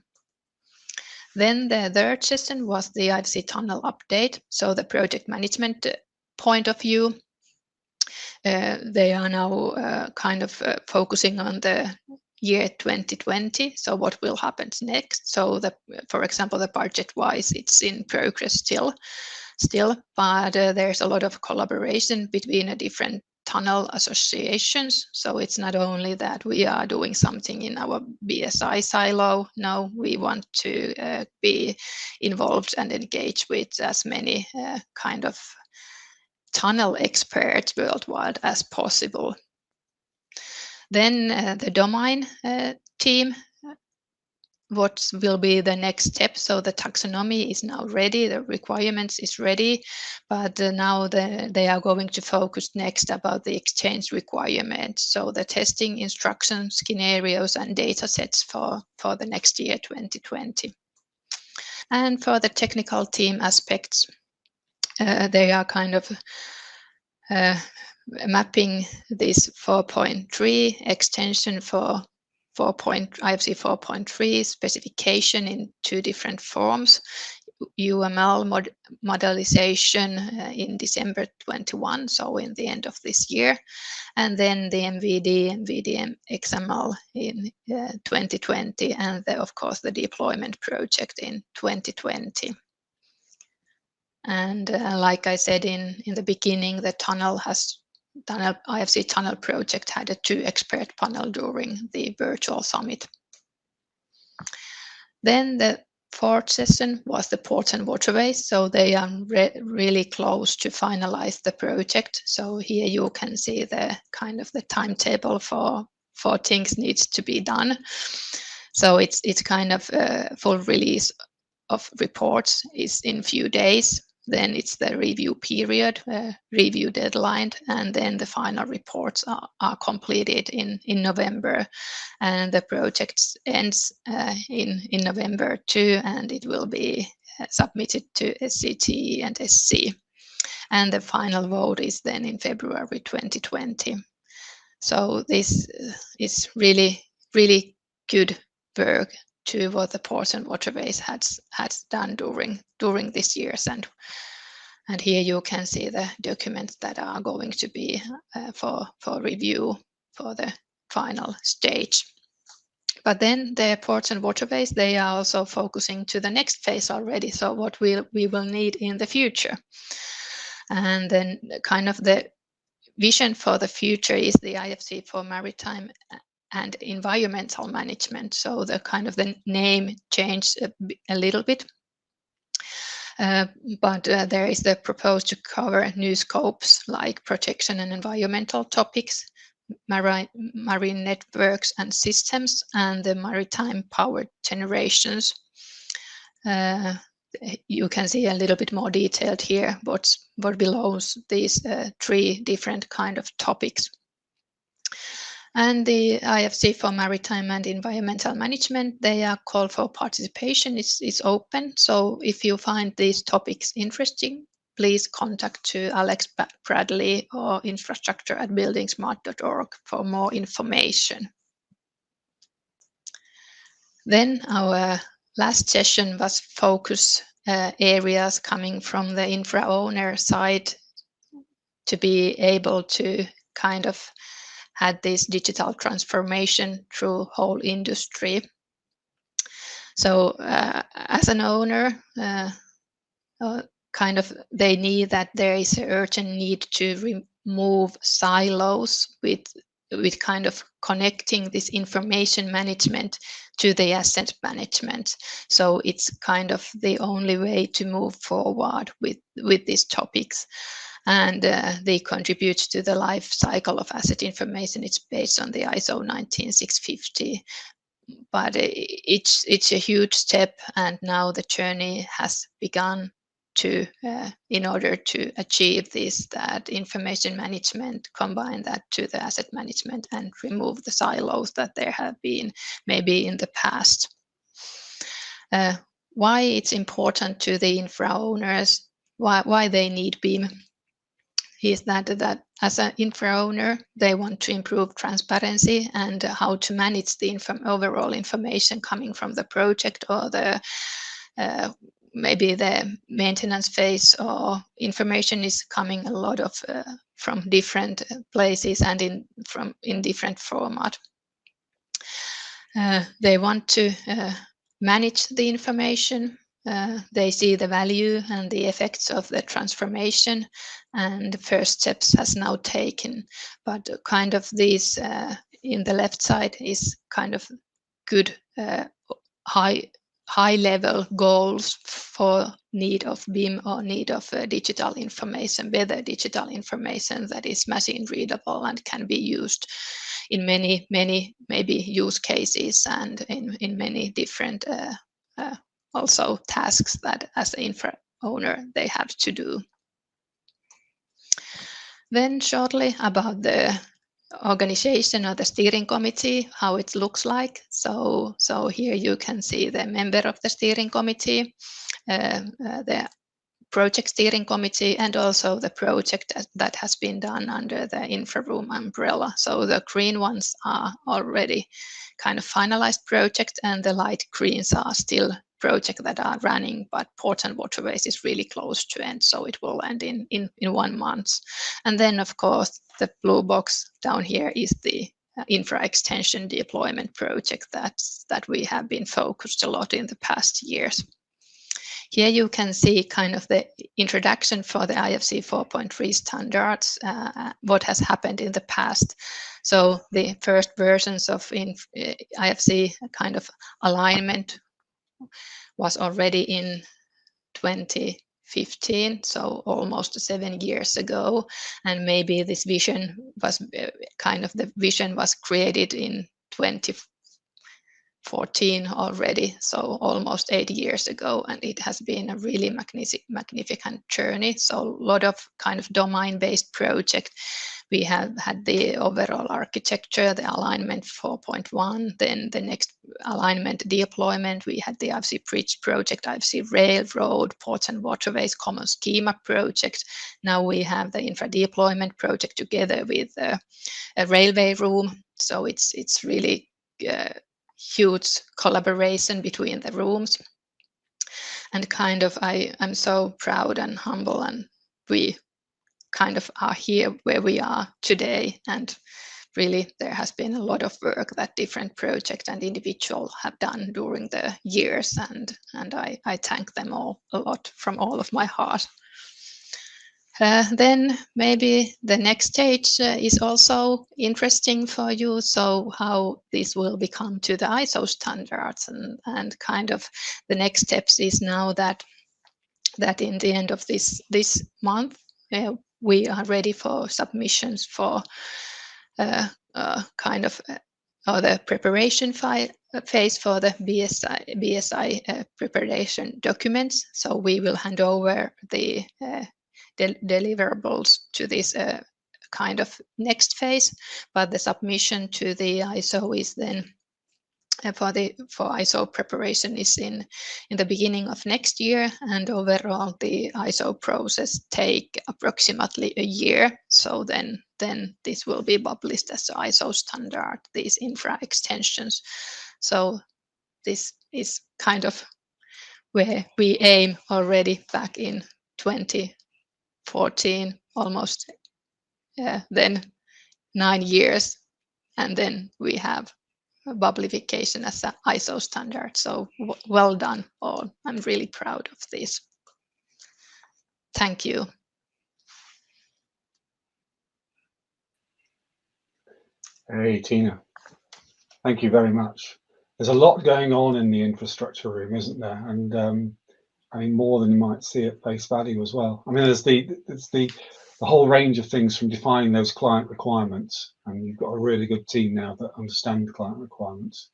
Then the third session was the IFC tunnel update. So the project management point of view, they are now kind of focusing on the year 2020. So what will happen next? So for example, the budget-wise, it's in progress still, but there's a lot of collaboration between the different tunnel associations. So it's not only that we are doing something in our BSI silo. No, we want to be involved and engage with as many kind of tunnel experts worldwide as possible. Then the domain team, what will be the next step? So the taxonomy is now ready, the requirements is ready, but now they are going to focus next about the exchange requirements. So the testing instructions, scenarios, and data sets for the next year, 2020. And for the technical team aspects, they are kind of mapping this 4.3 extension for IFC 4.3 specification in two different forms: UML modelization in December 21, so in the end of this year, and then the MVD and VDM XML in 2020, and of course the deployment project in 2020. And like I said in the beginning, the IFC tunnel project had a 2-expert panel during the virtual summit. Then the fourth session was the ports and waterways. So they are really close to finalize the project. So here you can see the kind of the timetable for things needs to be done. So it's kind of full release of reports is in few days. then it's the review period, review deadline, and then the final reports are completed in November, and the project ends in November too, and it will be submitted to SCT and SC. And the final vote is then in February 2020. So this is really, really good work to what the Ports and Waterways has done during these years, and here you can see the documents that are going to be for review for the final stage. But then the Ports and Waterways, they are also focusing to the next phase already. So what we will need in the future, and then kind of the vision for the future is the IFC for Maritime and Environmental Management. So the kind of the name changed a little bit, but there is the proposed to cover new scopes like protection and environmental topics, marine networks and systems, and the maritime power generations. You can see a little bit more detailed here what belongs these 3 different kind of topics. And the IFC for Maritime and Environmental Management, they are called for participation. It's open. So if you find these topics interesting, please contact to Alex Bradley or infrastructure@buildingsmart.org for more information. Then our last session was focus areas coming from the infra owner side to be able to kind of had this digital transformation through whole industry. So as an owner, kind of they need that there is an urgent need to remove silos with kind of connecting this information management to the asset management. So it's kind of the only way to move forward with these topics. And they contribute to the life cycle of asset information. It's based on the ISO 19650. But it's a huge step, and now the journey has begun to in order to achieve this, that information management, combine that to the asset management and remove the silos that there have been maybe in the past. Why it's important to the infra owners, why they need BIM, is that as an infra owner, they want to improve transparency and how to manage the overall information coming from the project or the maybe the maintenance phase, or information is coming a lot of from different places and in different format. They want to manage the information. They see the value and the effects of the transformation, and the first steps has now taken. But kind of these in the left side is kind of good high level goals for need of BIM or need of digital information, better digital information that is machine readable and can be used in many maybe use cases and in many different also tasks that as an infra owner they have to do. Then shortly about the organization or the steering committee, how it looks like. So here you can see the member of the steering committee, the project steering committee, and also the project that has been done under the InfraRoom umbrella. So the green ones are already kind of finalized project, and the light greens are still projects that are running, but Ports and Waterways is really close to end, so it will end in 1 month. And then of course the blue box down here is the infra extension deployment project that we have been focused a lot in the past years. Here you can see kind of the introduction for the IFC 4.3 standards, what has happened in the past. So the first versions of IFC kind of alignment was already in 2015, so almost 7 years ago. And maybe this vision was kind of the vision was created in 2014 2014 already, so almost 8 years ago, and it has been a really magnificent journey. So a lot of kind of domain-based project. We have had the overall architecture, the alignment 4.1, then the next alignment deployment. We had the IFC Bridge project, IFC Railroad, Ports and Waterways Common Schema project. Now we have the infra deployment project together with a railway room. So it's really huge collaboration between the rooms. And kind of I'm so proud and humble, and we kind of are here where we are today. And really there has been a lot of work that different projects and individuals have done during the years, and I thank them all a lot from all of my heart. Then maybe the next stage is also interesting for you. So how this will become to the ISO standards, and kind of the next steps is now that in the end of this month we are ready for submissions for kind of the preparation phase for the BSI preparation documents. So we will hand over the deliverables to this kind of next phase, but the submission to the ISO is then for ISO preparation is in the beginning of next year, and overall the ISO process take approximately a year. So then this will be published as the ISO standard, these infra extensions. So this is kind of where we aim already back in 2014, almost then 9 years, and then we have publication as an ISO standard. So well done all. I'm really proud of this. Thank you. Hey, Tiina. Thank you very much. There's a lot going on in the infrastructure room, isn't there? And I mean, more than you might see at face value as well. I mean, there's the whole range of things from defining those client requirements, and you've got a really good team now that understand the client requirements.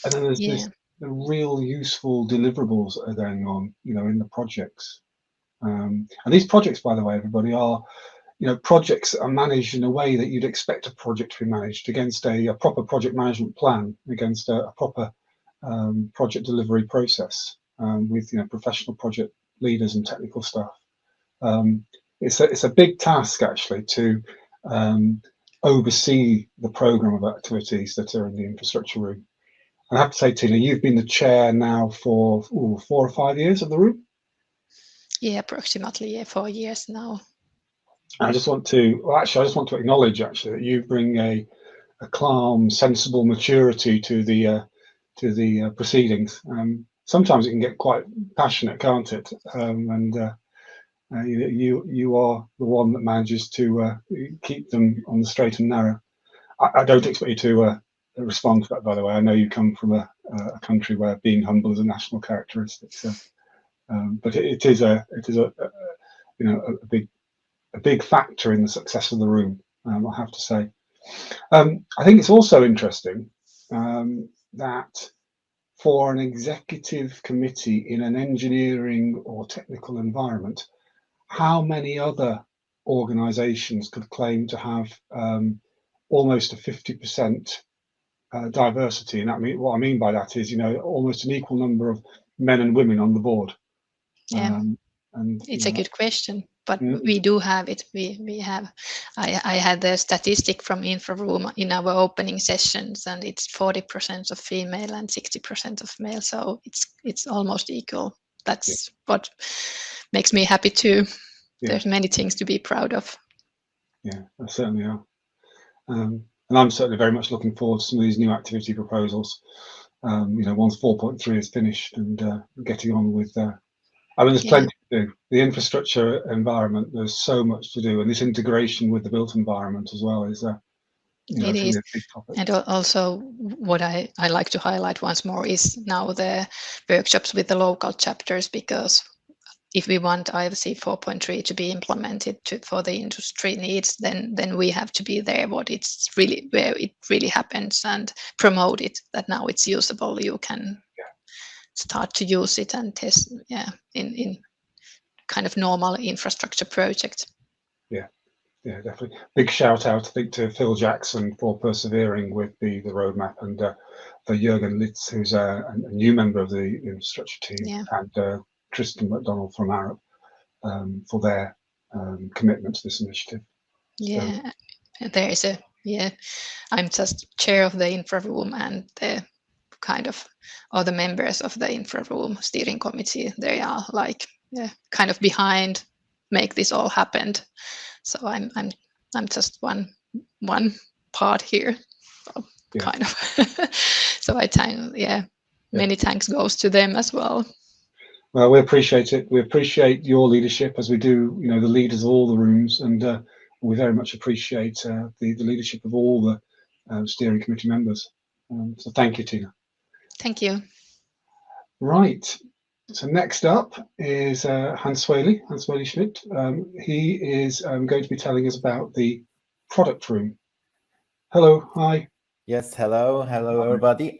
And then there's the real useful deliverables that are going on, you know, in the projects. And these projects, by the way, everybody, are, you know, projects that are managed in a way that you'd expect a project to be managed, against a proper project management plan, against a proper project delivery process, with, you know, professional project leaders and technical staff. It's a big task actually to oversee the program of activities that are in the infrastructure room. And I have to say, Tiina, you've been the chair now for 4 or 5 years of the room. Yeah, approximately 4 years now. I just want to acknowledge actually that you bring a calm, sensible maturity to the proceedings. Sometimes it can get quite passionate, can't it? You are the one that manages to keep them on the straight and narrow. I don't expect you to respond to that, by the way. I know you come from a country where being humble is a national characteristic. So, but it is a you know, a big factor in the success of the room, I have to say. I think it's also interesting that for an executive committee in an engineering or technical environment, how many other organizations could claim to have almost a 50% diversity? And what I mean by that is, you know, almost an equal number of men and women on the board. Yeah, and it's a good question, but we do have it. We have. I had the statistic from InfraRoom in our opening sessions, and it's 40% of female and 60% of male. So it's almost equal. That's what makes me happy too. There's many things to be proud of. Yeah, there certainly are. And I'm certainly very much looking forward to some of these new activity proposals. You know, once 4.3 is finished and getting on with. I mean, there's plenty to do. The infrastructure environment, there's so much to do, and this integration with the built environment as well is. You know, it is, really a big topic. And also what I like to highlight once more is now the workshops with the local chapters, because if we want IFC 4.3 to be implemented for the industry needs, then we have to be there where it really happens and promote it, that now it's usable. You can start to use it and test in kind of normal infrastructure projects. Yeah, definitely. Big shout out, I think, to Phil Jackson for persevering with the roadmap, and for Jürgen Litz, who's a new member of the infrastructure team, and Tristan McDonald from Arup for their commitment to this initiative. Yeah, so, there is I'm just chair of the infra room, and the kind of all the members of the infra room steering committee, they are like kind of behind make this all happen. So I'm just one part here, kind of. So I thank many thanks goes to them as well. Well, we appreciate it. We appreciate your leadership, as we do, the leaders of all the rooms, and we very much appreciate the leadership of all the steering committee members. So thank you, Tiina. Thank you. Right. So next up is Hansueli Schmid. He is going to be telling us about the product room. Hello, hi. Yes, hello everybody.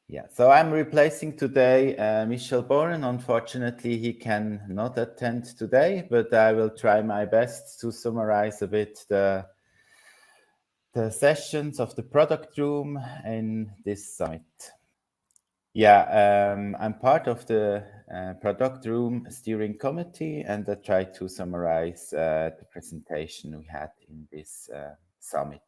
Yeah, so I'm replacing today Michel Boren. Unfortunately, he can not attend today, but I will try my best to summarize a bit the sessions of the product room in this summit. Yeah, I'm part of the product room steering committee, and I try to summarize the presentation we had in this summit.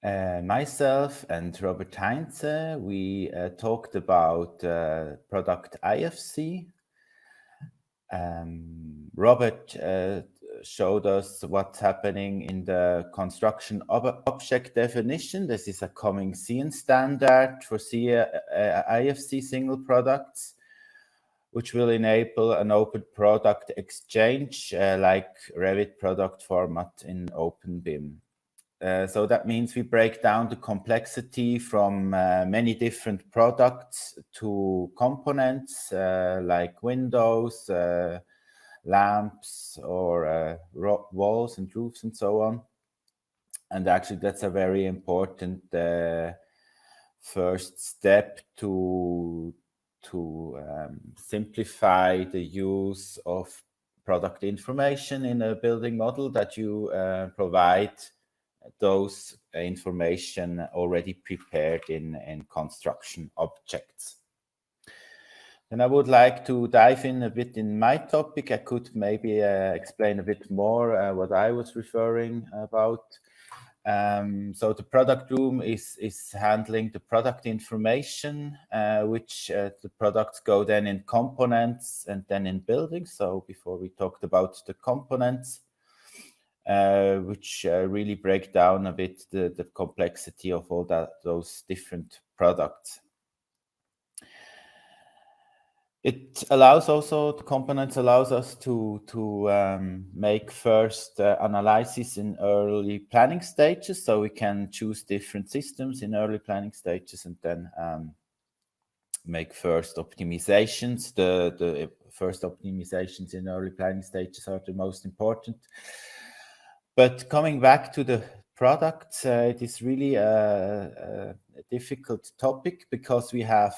Myself and Robert Heinze, we talked about product IFC. Robert showed us what's happening in the construction object definition. This is a coming CN standard for IFC single products, which will enable an open product exchange like Revit product format in OpenBIM. So that means we break down the complexity from many different products to components like windows, lamps, or walls and roofs and so on. And actually that's a very important first step to simplify the use of product information in a building model, that you provide those information already prepared in construction objects. And I would like to dive in a bit in my topic. I could maybe explain a bit more what I was referring about. So the product room is handling the product information, which the products go then in components and then in buildings. So before we talked about the components, which really break down a bit the complexity of all those different products. It allows also, the components allows us to make first analysis in early planning stages, so we can choose different systems in early planning stages and then make first optimizations. The first optimizations in early planning stages are the most important. But coming back to the products, it is really a difficult topic because we have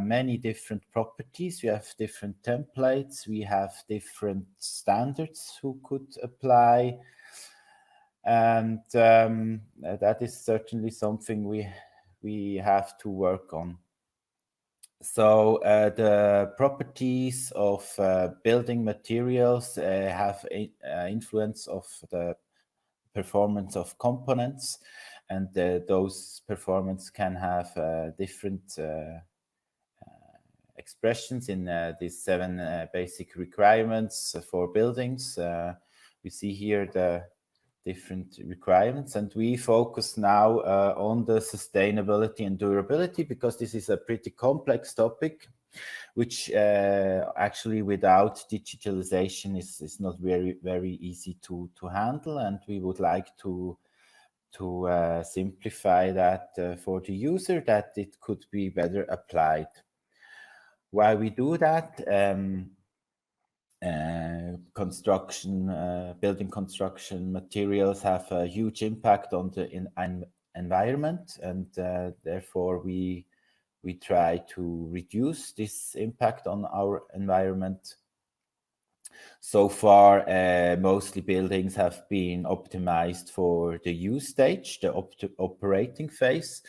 many different properties, we have different templates, we have different standards who could apply, and that is certainly something we have to work on. So the properties of building materials have influence of the performance of components, and those performance can have different expressions in these 7 basic requirements for buildings. We see here the different requirements, and we focus now on the sustainability and durability, because this is a pretty complex topic, which actually without digitalization is not very easy to handle, and we would like to simplify that for the user, that it could be better applied. Why we do that? Building construction materials have a huge impact on the environment, and therefore we try to reduce this impact on our environment. So far, mostly buildings have been optimized for the use stage, the operating phase.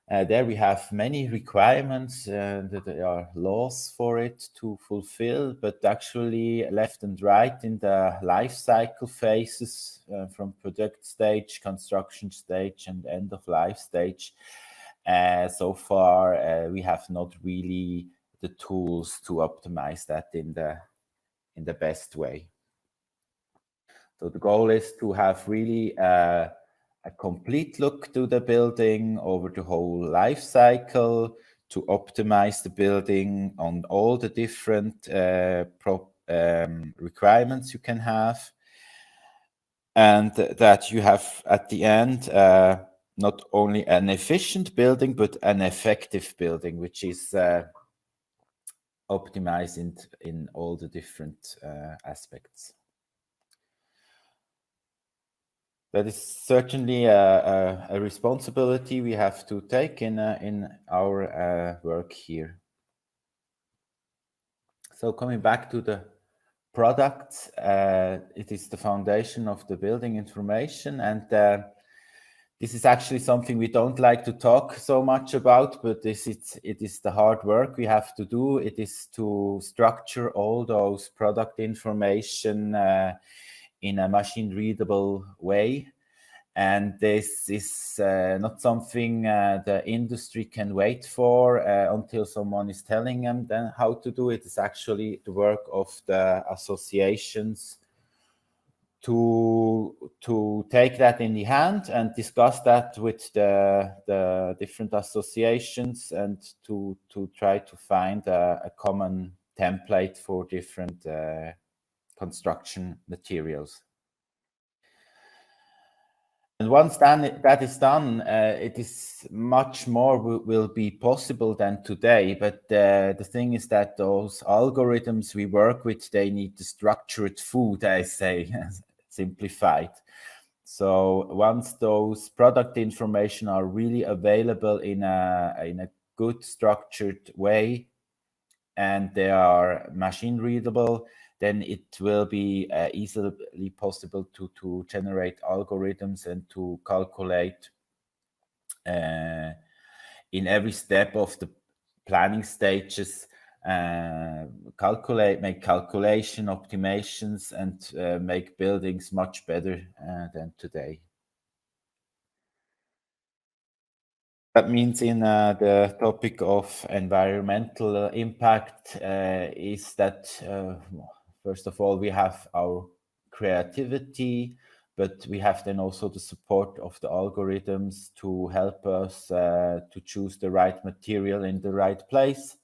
There we have many requirements, that there are laws for it to fulfill, but actually left and right in the life cycle phases, from product stage, construction stage, and end of life stage. So far, we have not really the tools to optimize that in the best way. So the goal is to have really a complete look to the building over the whole life cycle, to optimize the building on all the different requirements you can have, and that you have at the end not only an efficient building but an effective building, which is optimized in all the different aspects. That is certainly a responsibility we have to take in our work here. So coming back to the product, it is the foundation of the building information, and this is actually something we don't like to talk so much about, but it is the hard work we have to do. It is to structure all those product information in a machine-readable way. And this is not something the industry can wait for until someone is telling them then how to do it. It's actually the work of the associations to take that in the hand and discuss that with the different associations, and to try to find a common template for different construction materials. And once that is done, it is much more will be possible than today. But the thing is that those algorithms we work with, they need the structured food, I say, simplified. So once those product information are really available in a good structured way, and they are machine readable, then it will be easily possible to generate algorithms and to calculate in every step of the planning stages, make calculation optimizations, and make buildings much better than today. That means in the topic of environmental impact is that, first of all, we have our creativity, but we have then also the support of the algorithms to help us to choose the right material in the right place,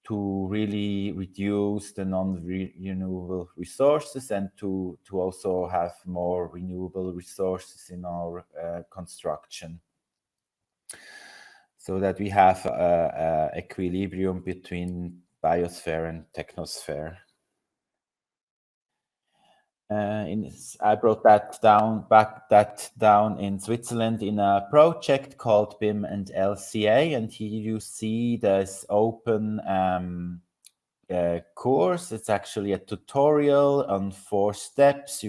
to really reduce the non-renewable resources, and to also have more renewable resources in our construction, so that we have a equilibrium between biosphere and technosphere. I brought that down in Switzerland in a project called BIM and LCA, and here you see this open course. It's actually a tutorial on 4 steps.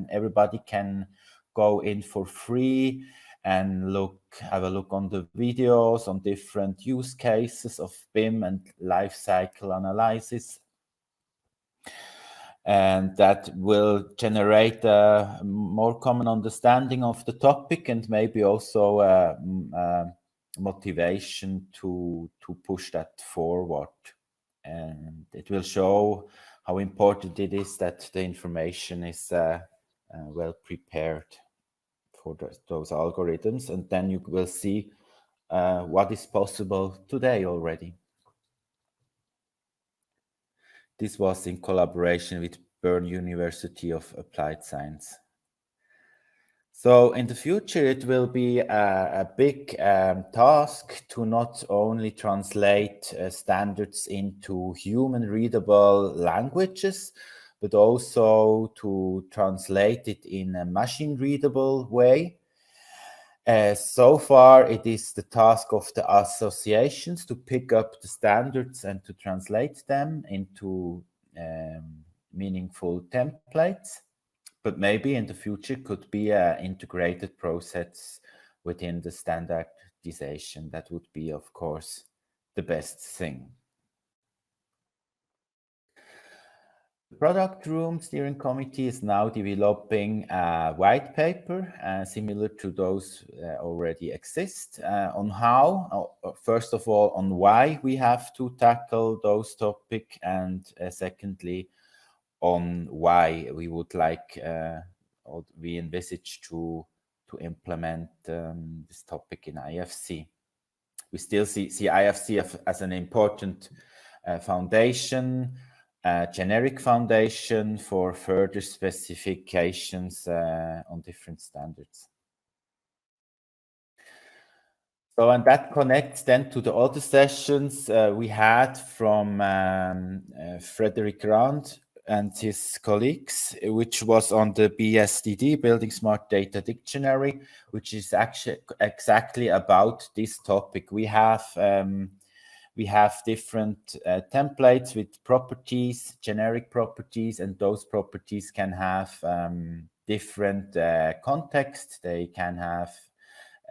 Everybody can go in for free and have a look on the videos on different use cases of BIM and life cycle analysis. And that will generate a more common understanding of the topic, and maybe also motivation to push that forward. And it will show how important it is that the information is well prepared for those algorithms, and then you will see what is possible today already. This was in collaboration with Bern University of Applied Science. So in the future, it will be a big task to not only translate standards into human readable languages, but also to translate it in a machine readable way. So far, it is the task of the associations to pick up the standards and to translate them into meaningful templates. But maybe in the future could be an integrated process within the standardization. That would be, of course, the best thing. The product room steering committee is now developing a white paper similar to those already exist on how, first of all, on why we have to tackle those topics, and secondly, on why we would like or we envisage to implement this topic in IFC. We still see IFC as an important foundation, generic foundation for further specifications on different standards. So, and that connects then to the other sessions we had from Frederick Rand and his colleagues, which was on the BSDD, Building Smart Data Dictionary, which is actually exactly about this topic. We have different templates with properties, generic properties, and those properties can have different context. They can have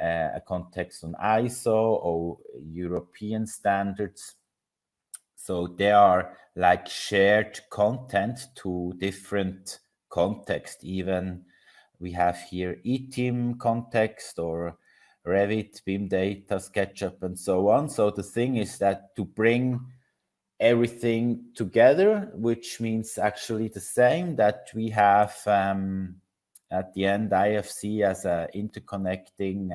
a context on ISO or European standards. So they are like shared content to different context. Even we have here eTeam context or Revit, BIM data, SketchUp, and so on. So the thing is that to bring everything together, which means actually the same, that we have at the end IFC as a interconnecting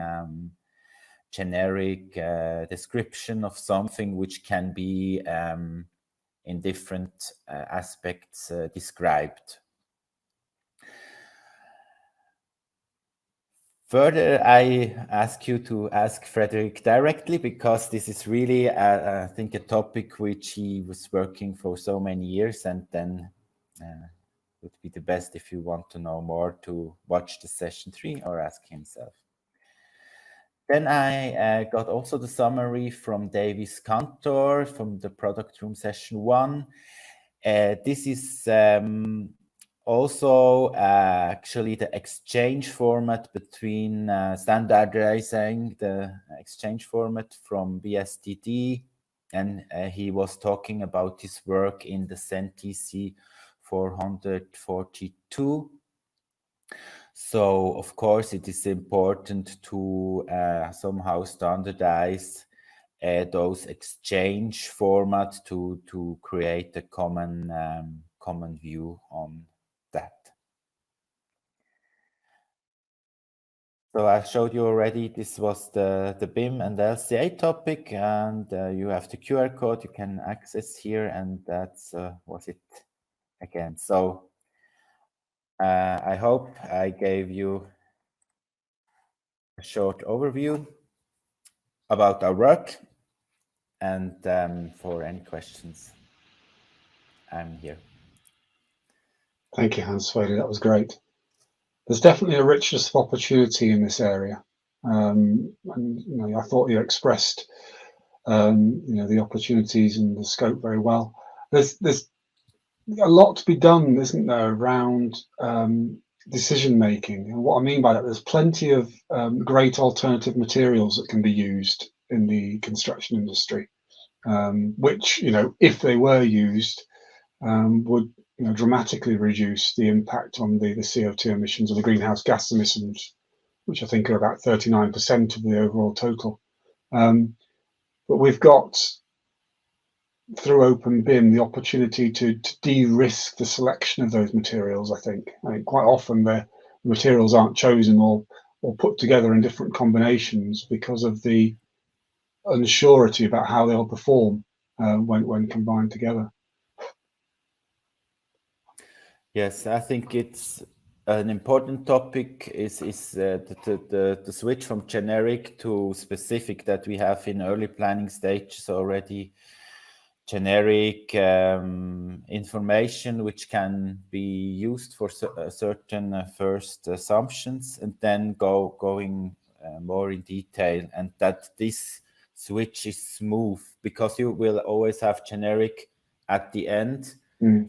generic description of something which can be in different aspects described. Further, I ask you to ask Frederick directly, because this is really, I think, a topic which he was working for so many years, and then would be the best if you want to know more to watch the session 3 or ask himself. Then I got also the summary from Davis Cantor from the product room session 1. This is also actually the exchange format between standardizing the exchange format from BSDD, and he was talking about his work in the CEN-TC 442. So, of course, it is important to somehow standardize those exchange formats to create a common view on that. So I showed you already, this was the BIM and LCA topic, and you have the QR code you can access here, and that's was it again. So I hope I gave you a short overview about our work, and for any questions, I'm here. Thank you, Hansueli. That was great. There's definitely a richness of opportunity in this area, and I thought you expressed the opportunities and the scope very well. There's a lot to be done, isn't there, around decision making. And what I mean by that, there's plenty of great alternative materials that can be used in the construction industry, which, if they were used, would dramatically reduce the impact on the CO2 emissions or the greenhouse gas emissions, which I think are about 39% of the overall total. But we've got, through Open BIM, the opportunity to de-risk the selection of those materials. I think quite often the materials aren't chosen or put together in different combinations because of the unsurety about how they'll perform when combined together. Yes, I think it's an important topic is the switch from generic to specific that we have in early planning stages already. Generic information which can be used for certain first assumptions, and then going more in detail, and that this switch is smooth, because you will always have generic at the end.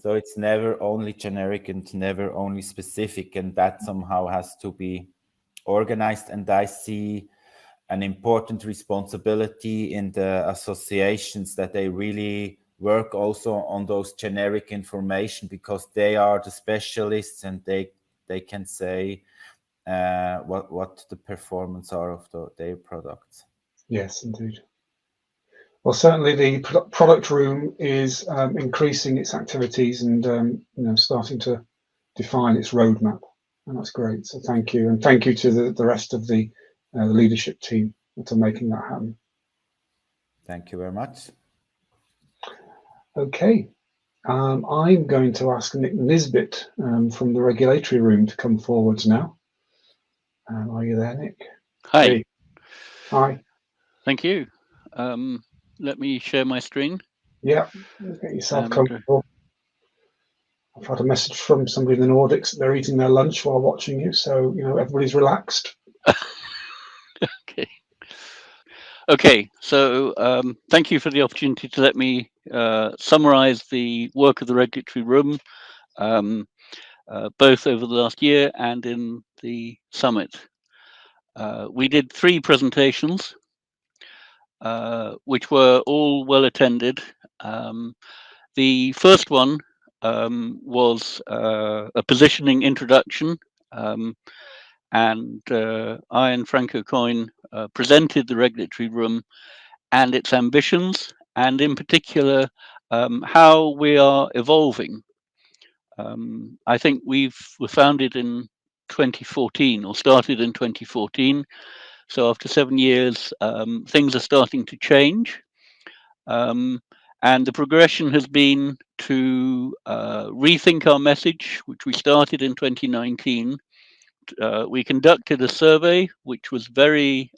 So it's never only generic and never only specific, and that somehow has to be organized. And I see an important responsibility in the associations that they really work also on those generic information, because they are the specialists and they can say what the performance are of their products. Yes, indeed. Well, certainly the product room is increasing its activities and starting to define its roadmap, and that's great. So thank you, and thank you to the rest of the leadership team for making that happen. Thank you very much. Okay, I'm going to ask Nick Nisbet from the regulatory room to come forwards now. Are you there, Nick? Hi. Hey. Hi. Thank you. Let me share my screen. Yeah, get yourself comfortable. I've had a message from somebody in the Nordics that they're eating their lunch while watching you, so everybody's relaxed. Okay, so thank you for the opportunity to let me summarize the work of the regulatory room, both over the last year and in the summit. We did 3 presentations, which were all well attended. The first one was a positioning introduction, and I and Franco Coyne presented the regulatory room and its ambitions, and in particular how we are evolving. I think we were founded in 2014, or started in 2014. So after 7 years, things are starting to change. And the progression has been to rethink our message, which we started in 2019. We conducted a survey, which was we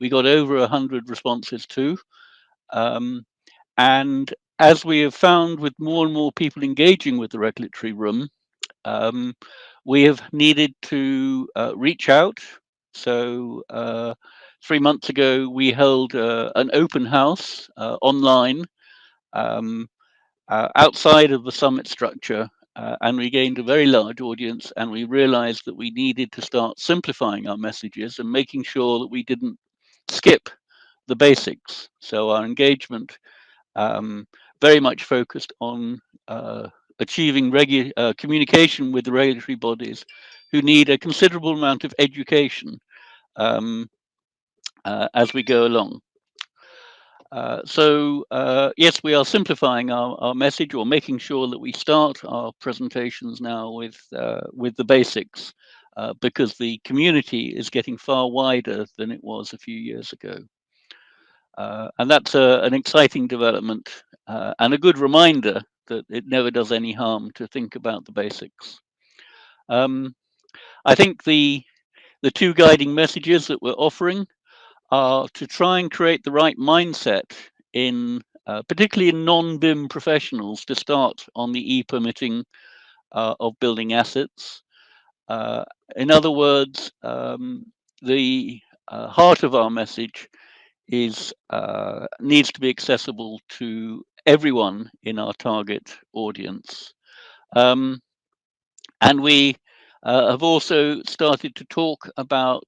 got over 100 responses to. And as we have found with more and more people engaging with the regulatory room, we have needed to reach out. So 3 months ago, we held an open house online outside of the summit structure, and we gained a very large audience, and we realized that we needed to start simplifying our messages and making sure that we didn't skip the basics. So our engagement very much focused on achieving communication with the regulatory bodies, who need a considerable amount of education as we go along. Yes, we are simplifying our message, or making sure that we start our presentations now with the basics, because the community is getting far wider than it was a few years ago. And that's an exciting development, and a good reminder that it never does any harm to think about the basics. I think the 2 guiding messages that we're offering are to try and create the right mindset in particularly in non-BIM professionals to start on the e-permitting of building assets. In other words, the heart of our message is needs to be accessible to everyone in our target audience. And we have also started to talk about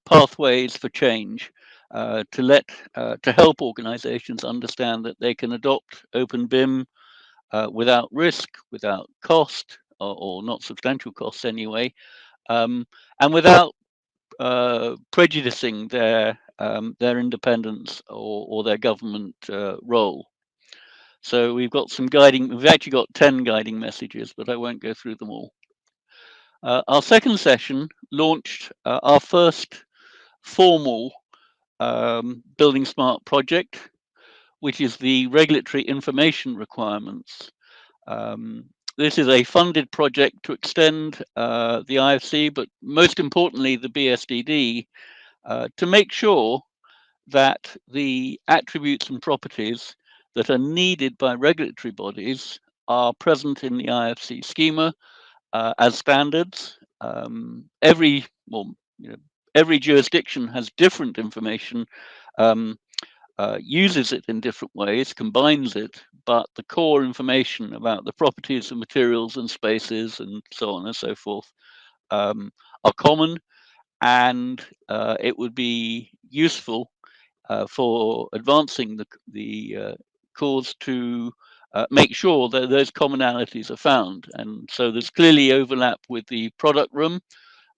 pathways for change, to help organizations understand that they can adopt open BIM without risk, without cost, or not substantial costs anyway, and without prejudicing their independence or their government role. So we've actually got 10 guiding messages, but I won't go through them all. Our second session launched our first formal buildingSMART project, which is the regulatory information requirements. this is a funded project to extend the IFC, but most importantly, the BSDD, to make sure that the attributes and properties that are needed by regulatory bodies are present in the IFC schema as standards. Every jurisdiction has different information, uses it in different ways, combines it, but the core information about the properties of materials and spaces and so on and so forth are common, and it would be useful for advancing the cause to make sure that those commonalities are found. And so there's clearly overlap with the product room,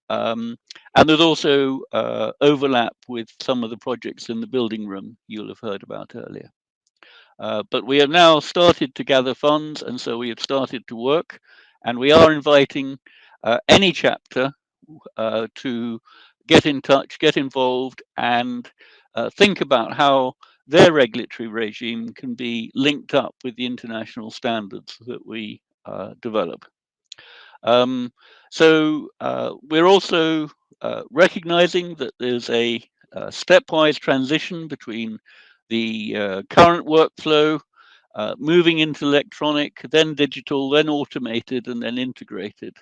and there's also overlap with some of the projects in the building room you'll have heard about earlier. But we have now started to gather funds, and so we have started to work, and we are inviting any chapter to get in touch, get involved, and think about how their regulatory regime can be linked up with the international standards that we develop. So we're also recognizing that there's a stepwise transition between the current workflow, moving into electronic, then digital, then automated, and then integrated.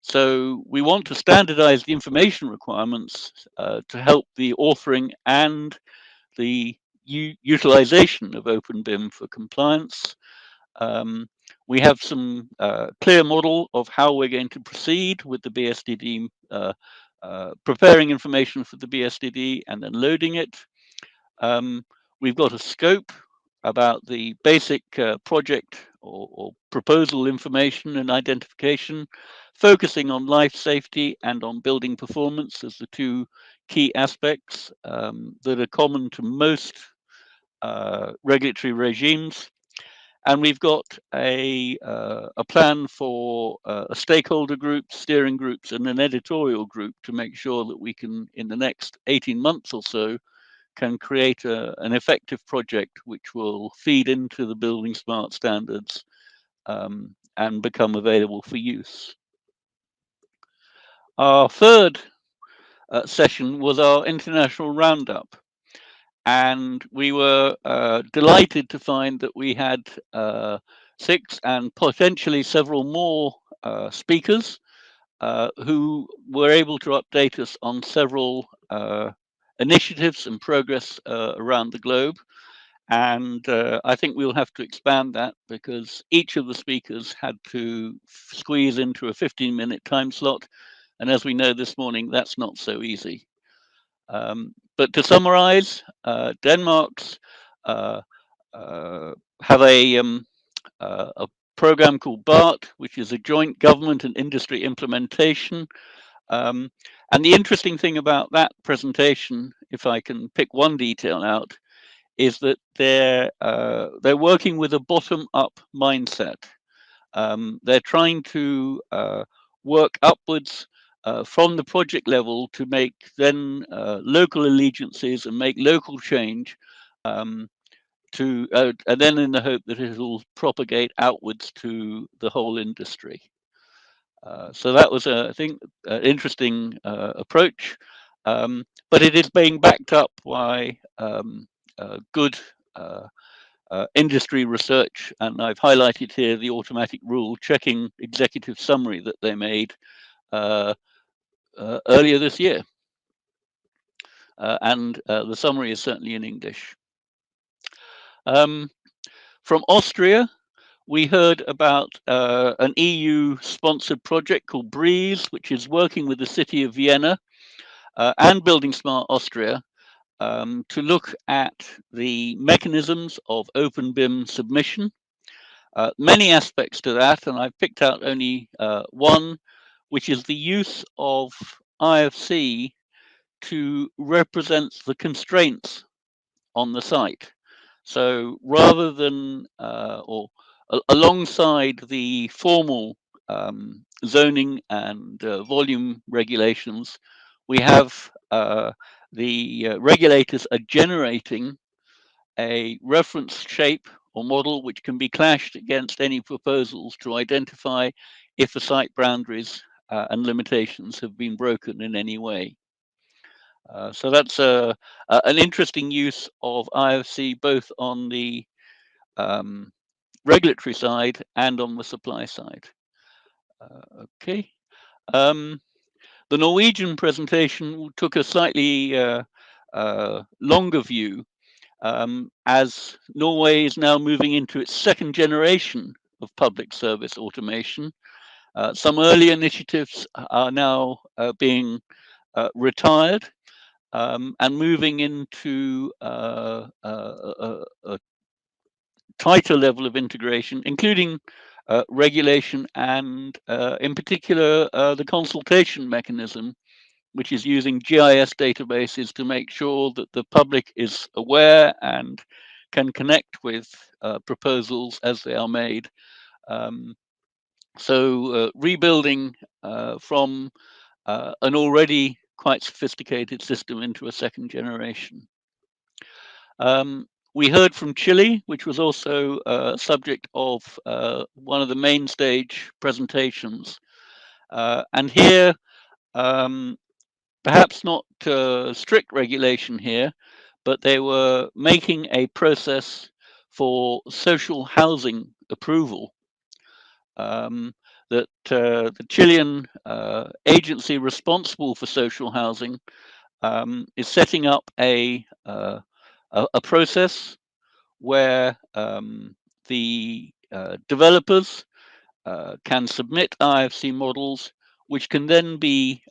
So we want to standardize the information requirements to help the authoring and the utilization of OpenBIM for compliance. We have some clear model of how we're going to proceed with the BSDD, preparing information for the BSDD and then loading it. We've got a scope about the basic project or proposal information and identification, focusing on life safety and on building performance as the two key aspects that are common to most regulatory regimes. And we've got a plan for a stakeholder group, steering groups, and an editorial group to make sure that we can, in the next 18 months or so, can create an effective project which will feed into the buildingSMART standards and become available for use. Our third session was our international roundup. And we were delighted to find that we had 6 and potentially several more speakers who were able to update us on several initiatives and progress around the globe. And I think we'll have to expand that because each of the speakers had to squeeze into a 15-minute time slot. And as we know this morning, that's not so easy. But to summarize, Denmark's have a program called BART, which is a joint government and industry implementation. And the interesting thing about that presentation, if I can pick one detail out, is that they're working with a bottom-up mindset. They're trying to work upwards from the project level to make then local allegiances and make local change and then in the hope that it will propagate outwards to the whole industry. So that was, I think, an interesting approach, but it is being backed up by good industry research, and I've highlighted here the automatic rule checking executive summary that they made earlier this year. And the summary is certainly in English. From Austria, we heard about an EU-sponsored project called Breeze, which is working with the city of Vienna and buildingSMART Austria to look at the mechanisms of OpenBIM submission. Many aspects to that, and I've picked out only one, which is the use of IFC to represent the constraints on the site. So rather than, or alongside the formal zoning and volume regulations, we have the regulators are generating a reference shape or model which can be clashed against any proposals to identify if the site boundaries and limitations have been broken in any way. So that's an interesting use of IFC both on the regulatory side and on the supply side. Okay. The Norwegian presentation took a slightly longer view, as Norway is now moving into its second generation of public service automation. Some early initiatives are now being retired and moving into a tighter level of integration, including regulation and, in particular, the consultation mechanism, which is using GIS databases to make sure that the public is aware and can connect with proposals as they are made. So rebuilding from an already quite sophisticated system into a second generation. We heard from Chile, which was also subject of one of the main stage presentations. And here, perhaps not strict regulation here, but they were making a process for social housing approval. That the Chilean agency responsible for social housing is setting up a process where the developers can submit IFC models, which can then be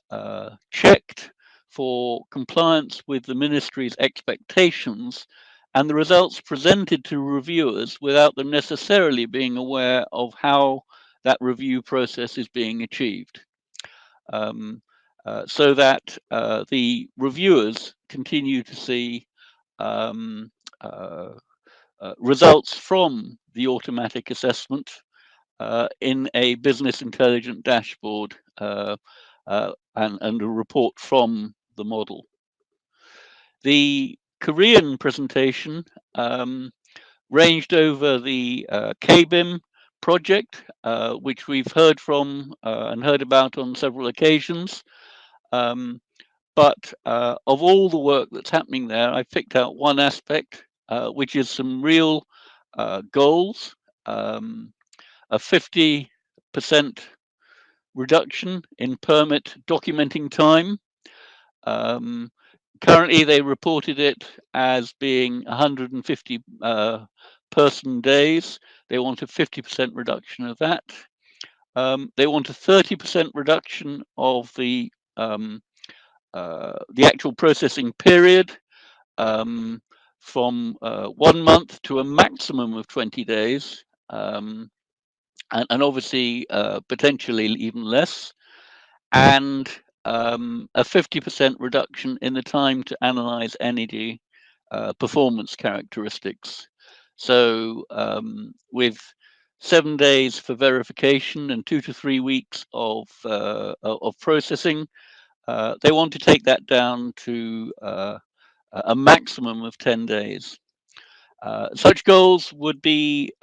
checked for compliance with the ministry's expectations, and the results presented to reviewers without them necessarily being aware of how that review process is being achieved. So that the reviewers continue to see results from the automatic assessment in a business intelligence dashboard and a report from the model. The Korean presentation ranged over the KBIM project, which we've heard from and heard about on several occasions. But of all the work that's happening there, I picked out one aspect, which is some real goals, a 50% reduction in permit documenting time. Currently, they reported it as being 150 person days. They want a 50% reduction of that. They want a 30% reduction of the actual processing period from 1 month to a maximum of 20 days, and obviously potentially even less, and a 50% reduction in the time to analyze energy performance characteristics. So with 7 days for verification and 2 to 3 weeks of processing, they want to take that down to a maximum of 10 days. Such goals would be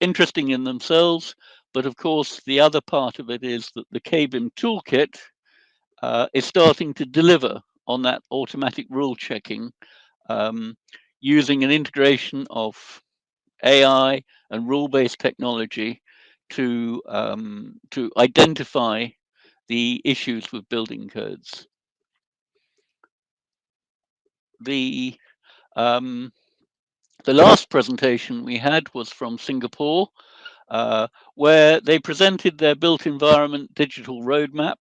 interesting in themselves, but of course the other part of it is that the KBIM toolkit is starting to deliver on that automatic rule checking using an integration of AI and rule-based technology to identify the issues with building codes. The last presentation we had was from Singapore, where they presented their built environment digital roadmap.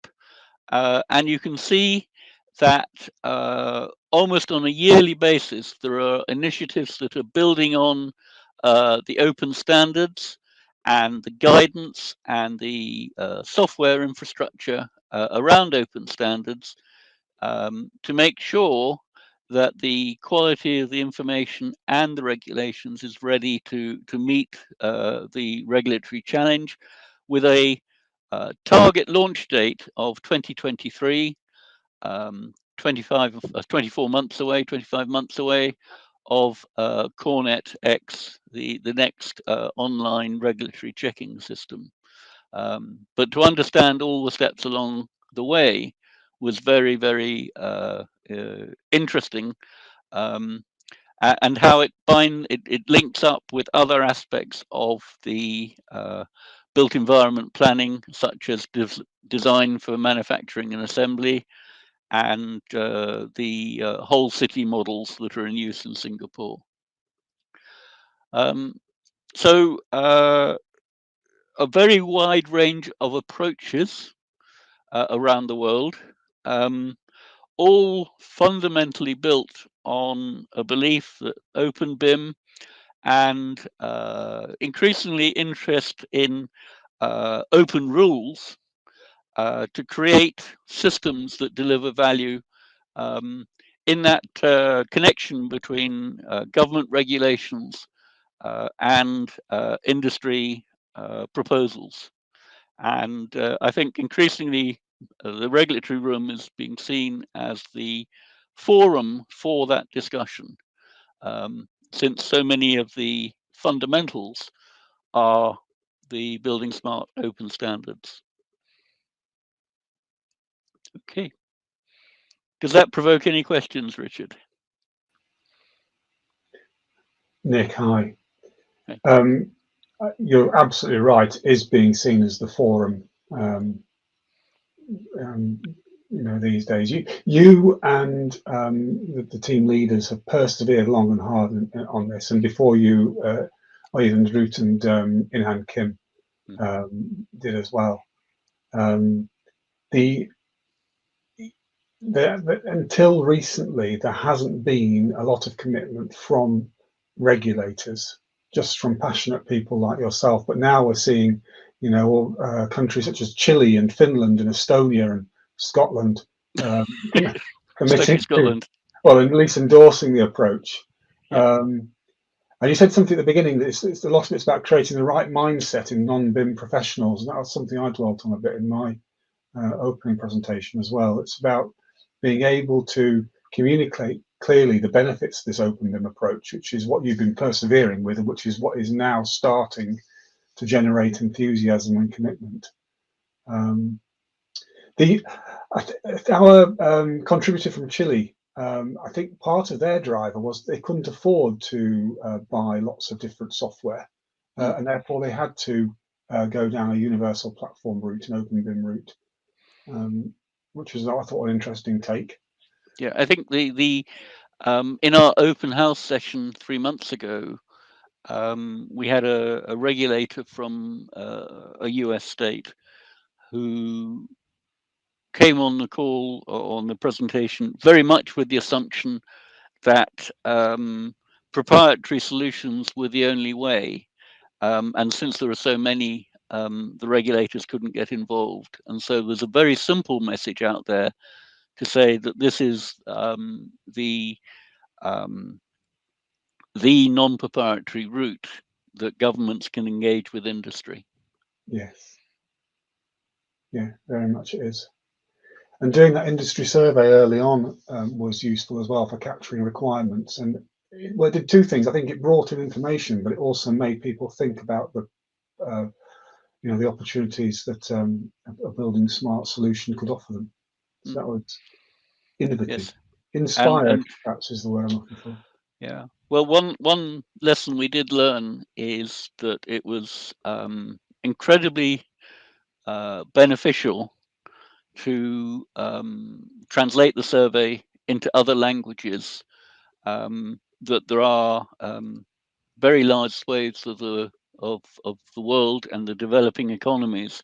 And you can see that almost on a yearly basis, there are initiatives that are building on the open standards and the guidance and the software infrastructure around open standards to make sure that the quality of the information and the regulations is ready to meet the regulatory challenge, with a target launch date of 2023, 24 months away, 25 months away, of Cornet X, the next online regulatory checking system. But to understand all the steps along the way was very, very interesting, and how it links up with other aspects of the built environment planning, such as design for manufacturing and assembly, and the whole city models that are in use in Singapore. So a very wide range of approaches around the world, all fundamentally built on a belief that open BIM and increasingly interest in open rules to create systems that deliver value in that connection between government regulations and industry proposals. And I think increasingly the regulatory room is being seen as the forum for that discussion, since so many of the fundamentals are the buildingSMART open standards. Okay. Does that provoke any questions, Richard? Nick, hi. You're absolutely right. It is being seen as the forum, you know, these days. You and the team leaders have persevered long and hard on this, and before you, Aidan Mercer and Inhan Kim did as well. Until recently, there hasn't been a lot of commitment from regulators, just from passionate people like yourself. But now we're seeing, you know, countries such as Chile and Finland and Estonia and Scotland committing to, well, at least endorsing the approach. And you said something at the beginning that it's a lot of it's about creating the right mindset in non-BIM professionals, and that was something I dwelt on a bit in my opening presentation as well. It's about being able to communicate clearly the benefits of this open BIM approach, which is what you've been persevering with, and which is what is now starting to generate enthusiasm and commitment. Our contributor from Chile, I think part of their driver was they couldn't afford to buy lots of different software, and therefore they had to go down a universal platform route, an open BIM route, which was, I thought, an interesting take. Yeah, I think the in our open house session 3 months ago, we had a regulator from a US state who came on the call or on the presentation very much with the assumption that proprietary solutions were the only way, and since there are so many, the regulators couldn't get involved. And so there's a very simple message out there to say that this is the non-proprietary route that governments can engage with industry. Yes. Yeah, very much it is. And doing that industry survey early on was useful as well for capturing requirements. And it did two things. I think it brought in information, but it also made people think about the, you know, the opportunities that a buildingSMART solution could offer them. So that was innovative, yes. Inspired, perhaps is the word I'm looking for. Yeah. Well, one lesson we did learn is that it was incredibly beneficial to translate the survey into other languages. That there are very large swathes of the world and the developing economies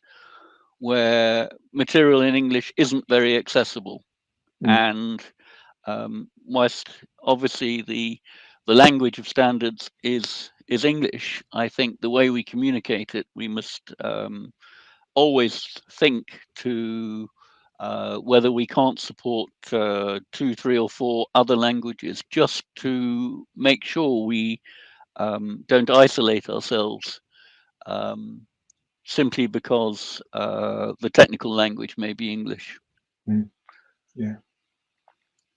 where material in English isn't very accessible, and whilst obviously the language of standards is English, I think the way we communicate it, we must always think to whether we can't support 2, 3, or 4 other languages, just to make sure we don't isolate ourselves simply because the technical language may be English. Yeah,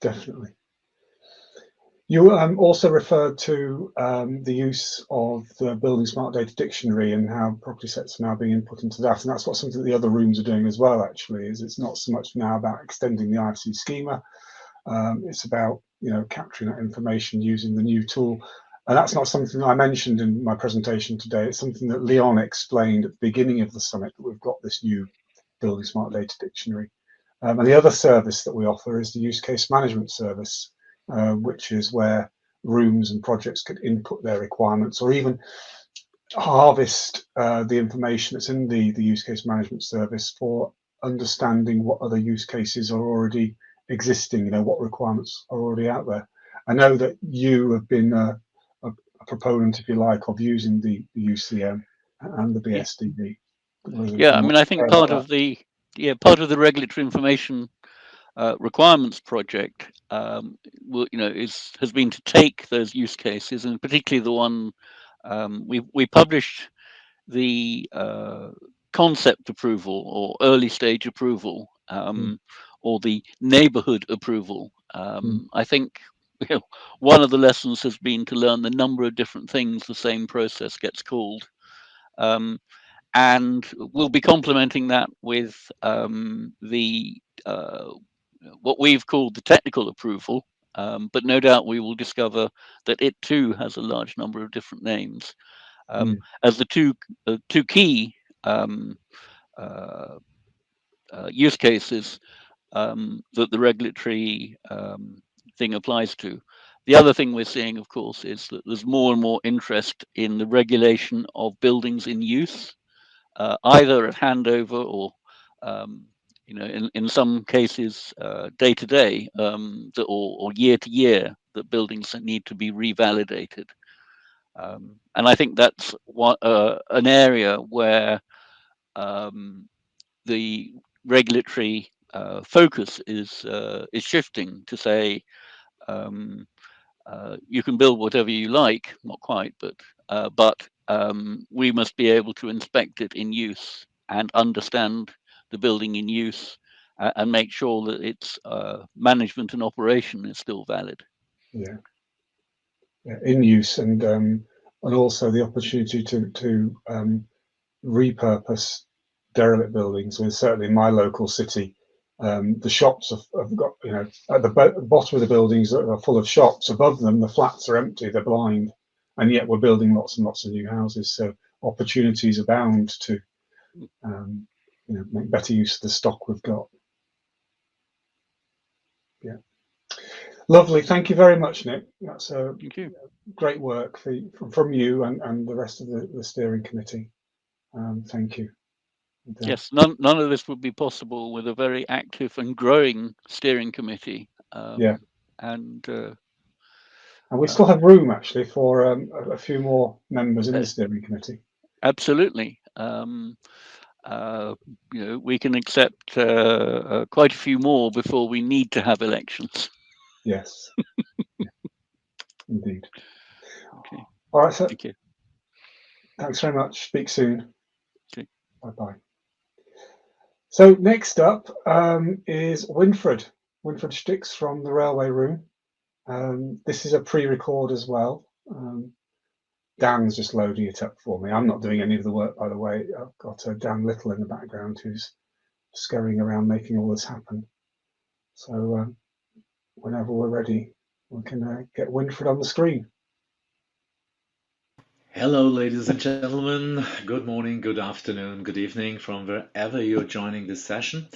definitely. You also referred to the use of the buildingSMART data dictionary and how property sets are now being input into that, and that's what something that the other rooms are doing as well. Actually, is it's not so much now about extending the IFC schema; it's about capturing that information using the new tool. And that's not something that I mentioned in my presentation today. It's something that Leon explained at the beginning of the summit, that we've got this new buildingSMART data dictionary. And the other service that we offer is the use case management service, which is where rooms and projects could input their requirements or even harvest the information that's in the use case management service for understanding what other use cases are already existing, what requirements are already out there. I know that you have been a proponent, if you like, of using the UCM and the BSDB. Yeah, I mean, I think part of the regulatory information requirements project, has been to take those use cases, and particularly the one we published the concept approval or early stage approval, or the neighborhood approval. I think one of the lessons has been to learn the number of different things the same process gets called. And we'll be complementing that with what we've called the technical approval, but no doubt we will discover that it too has a large number of different names. As the two key use cases that the regulatory thing applies to. The other thing we're seeing, of course, is that there's more and more interest in the regulation of buildings in use, either at handover or, in some cases, day to day, or year to year, that buildings need to be revalidated. And I think that's an area where the regulatory focus is shifting to say, you can build whatever you like, not quite, but we must be able to inspect it in use and understand the building in use and make sure that its management and operation is still valid. Yeah, in use, and also the opportunity to repurpose derelict buildings. I mean, certainly in my local city, the shops have got, at the bottom of the buildings that are full of shops. Above them, the flats are empty, they're blind, and yet we're building lots and lots of new houses. So opportunities abound to make better use of the stock we've got. Yeah, lovely. Thank you very much, Nick. That's great work from you and the rest of the steering committee. Thank you. Yes, none of this would be possible with a very active and growing steering committee. And we still have room actually for a few more members in the steering committee. Absolutely. We can accept quite a few more before we need to have elections. Yes. Indeed. Okay. All right, sir. Thank you. Thanks very much. Speak soon. Okay. Bye-bye. So next up is Winfried Stix from the Railway Room. This is a pre-record as well. Dan's just loading it up for me. I'm not doing any of the work, by the way. I've got Dan Little in the background who's scurrying around making all this happen. So whenever we're ready, we can get Winfried on the screen. Hello, ladies and gentlemen. Good morning, good afternoon, good evening from wherever you're joining this session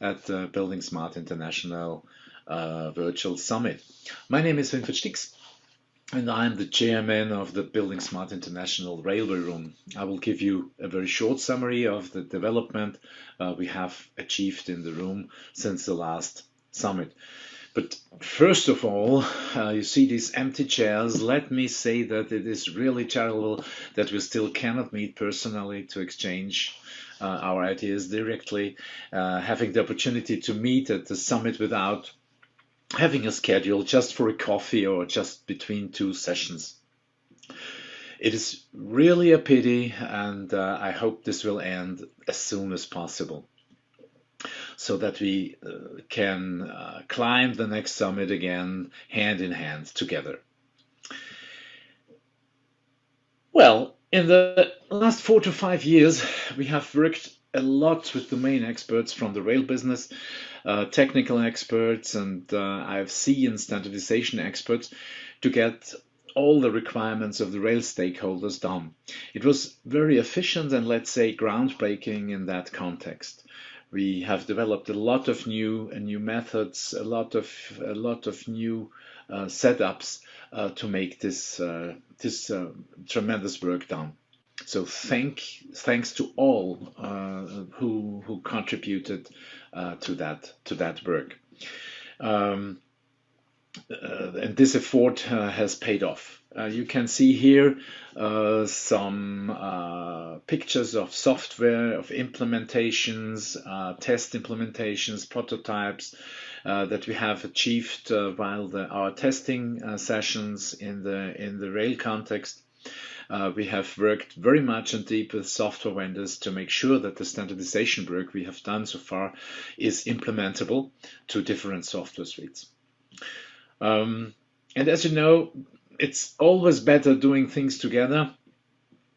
at the buildingSMART International Virtual Summit. My name is Winfried Stix, and I'm the chairman of the buildingSMART International Railway Room. I will give you a very short summary of the development we have achieved in the room since the last summit. But first of all, you see these empty chairs. Let me say that it is really charitable that we still cannot meet personally to exchange our ideas directly, having the opportunity to meet at the summit without having a schedule just for a coffee or just between two sessions. It is really a pity, and I hope this will end as soon as possible. so that we can climb the next summit again hand in hand together. Well, in the last 4 to 5 years, we have worked a lot with domain experts from the rail business, technical experts, and IFC and standardization experts to get all the requirements of the rail stakeholders done. It was very efficient and, let's say, groundbreaking in that context. We have developed a lot of new methods, a lot of new setups to make this tremendous work done. So thanks to all who contributed to that work. And this effort has paid off. You can see here some pictures of software, of implementations, test implementations, prototypes that we have achieved while our testing sessions in the rail context. We have worked very much and deep with software vendors to make sure that the standardization work we have done so far is implementable to different software suites. And as you know, it's always better doing things together,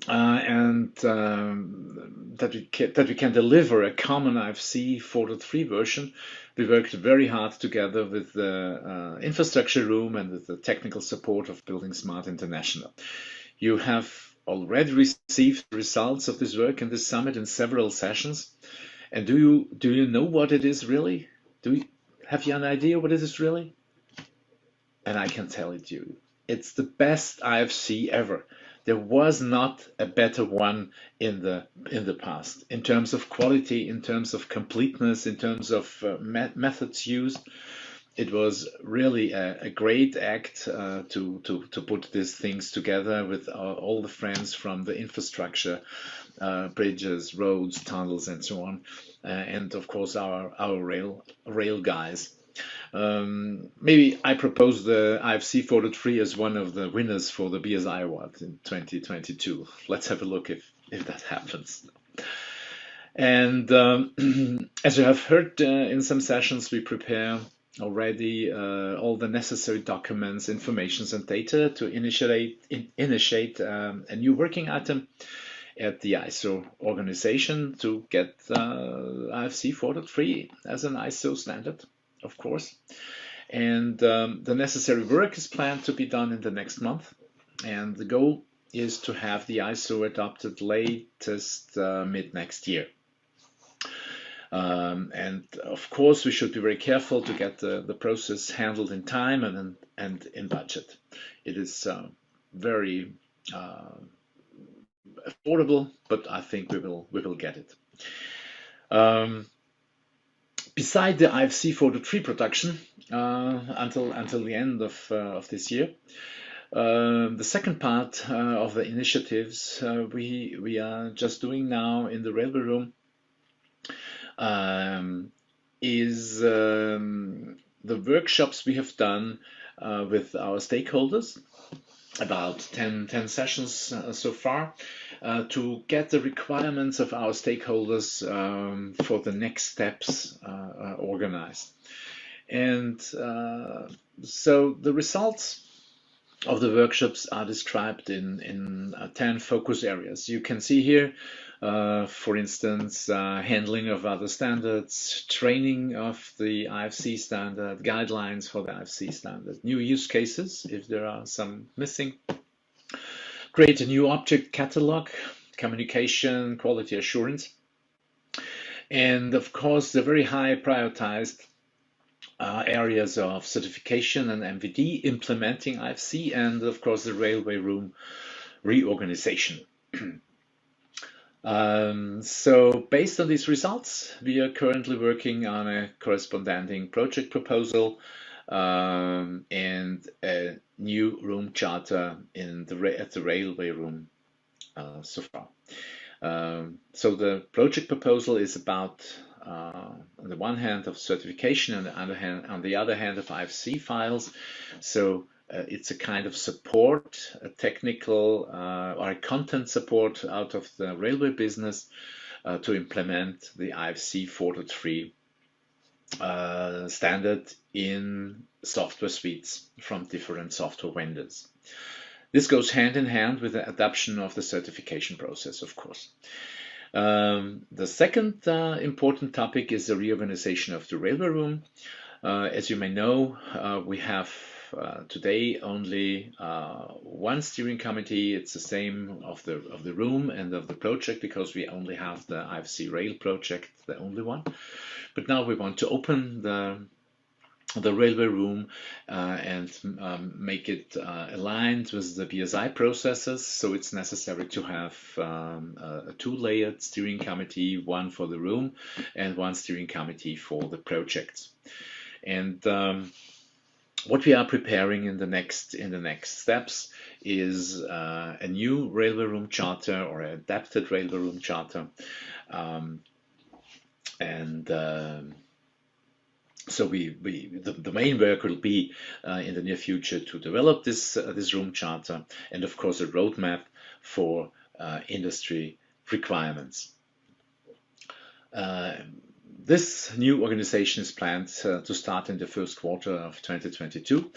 and that we can deliver a common IFC 4.3 version. We worked very hard together with the infrastructure room and with the technical support of buildingSMART International. You have already received the results of this work in this summit in several sessions. And do you know what it is really? Have you an idea what it is really? And I can tell it you. It's the best IFC ever. There was not a better one in the past in terms of quality, in terms of completeness, in terms of methods used. It was really a great act to put these things together with all the friends from the infrastructure, bridges, roads, tunnels, and so on, and of course our rail guys. Maybe I propose the IFC 4.3 as one of the winners for the BSI Award in 2022. Let's have a look if that happens. And as you have heard in some sessions, we prepare already all the necessary documents, informations, and data to initiate a new working item at the ISO organization to get IFC 4.3 as an ISO standard, of course. And the necessary work is planned to be done in the next month. And the goal is to have the ISO adopted latest mid next year. And of course, we should be very careful to get the process handled in time and in budget. It is very affordable, but I think we will get it. Beside the IFC 4.3 production until the end of this year, the second part of the initiatives we are just doing now in the railway room is the workshops we have done with our stakeholders, about 10 sessions so far, to get the requirements of our stakeholders for the next steps organized. And so the results of the workshops are described in 10 focus areas. You can see here, for instance, handling of other standards, training of the IFC standard, guidelines for the IFC standard, new use cases if there are some missing, create a new object catalog, communication, quality assurance, and of course the very high prioritized areas of certification and MVD, implementing IFC, and of course the railway room reorganization. So based on these results, we are currently working on a corresponding project proposal and a new room charter at the railway room so far. So the project proposal is about on the one hand of certification and on the other hand of IFC files. So it's a kind of support, a technical or a content support out of the railway business to implement the IFC 4.3 standard in software suites from different software vendors. This goes hand in hand with the adoption of the certification process, of course. The second important topic is the reorganization of the railway room. As you may know, we have today only one steering committee. It's the same of the room and of the project, because we only have the IFC rail project, the only one. But now we want to open the railway room and make it aligned with the BSI processes. So it's necessary to have a two-layered steering committee, one for the room and one steering committee for the projects. And what we are preparing in the next steps is a new railway room charter, or an adapted railway room charter, so the main work will be in the near future to develop this room charter, and of course a roadmap for industry requirements. This new organization is planned to start in the first quarter of 2022,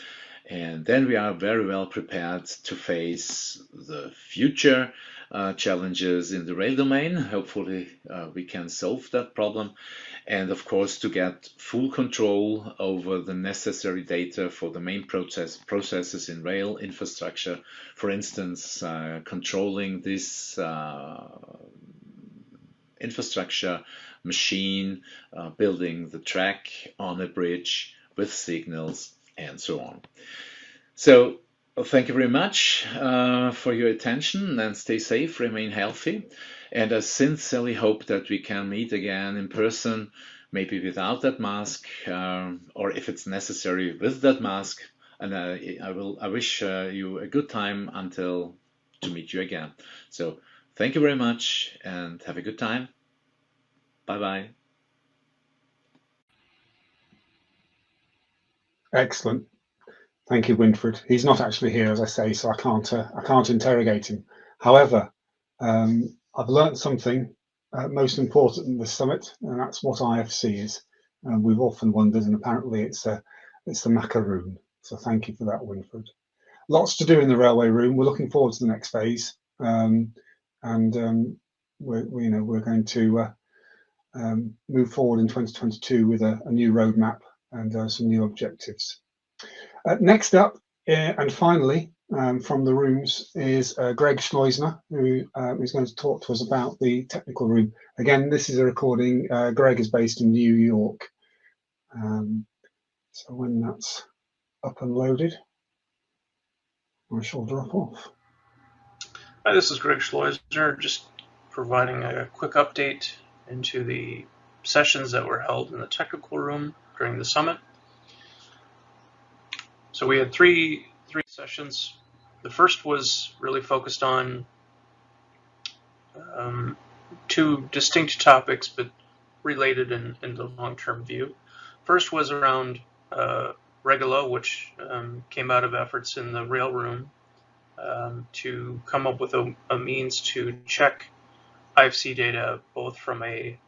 and then we are very well prepared to face the future challenges in the rail domain. Hopefully we can solve that problem, and of course to get full control over the necessary data for the main processes in rail infrastructure. For instance, controlling this infrastructure machine, building the track on a bridge with signals, and so on. So thank you very much for your attention, and stay safe, remain healthy, and I sincerely hope that we can meet again in person, maybe without that mask, or if it's necessary with that mask. And I wish you a good time until to meet you again. So thank you very much and have a good time. Bye-bye. Excellent. Thank you, Winfried. He's not actually here, as I say, so I can't interrogate him. However, I've learned something most important in this summit, and that's what IFC is. We've often wondered, and apparently it's the macaroon. So thank you for that, Winfried. Lots to do in the railway room. We're looking forward to the next phase, and we're going to move forward in 2022 with a new roadmap and some new objectives. Next up, and finally, from the rooms is Greg Schleusner, who is going to talk to us about the technical room. Again, this is a recording. Greg is based in New York. So when that's up and loaded, I shall drop off. Hi, this is Greg Schleusner, just providing a quick update into the sessions that were held in the technical room during the summit. So we had three sessions. The first was really focused on two distinct topics, but related in the long-term view. First was around Regolo, which came out of efforts in the rail room to come up with a means to check IFC data, both from a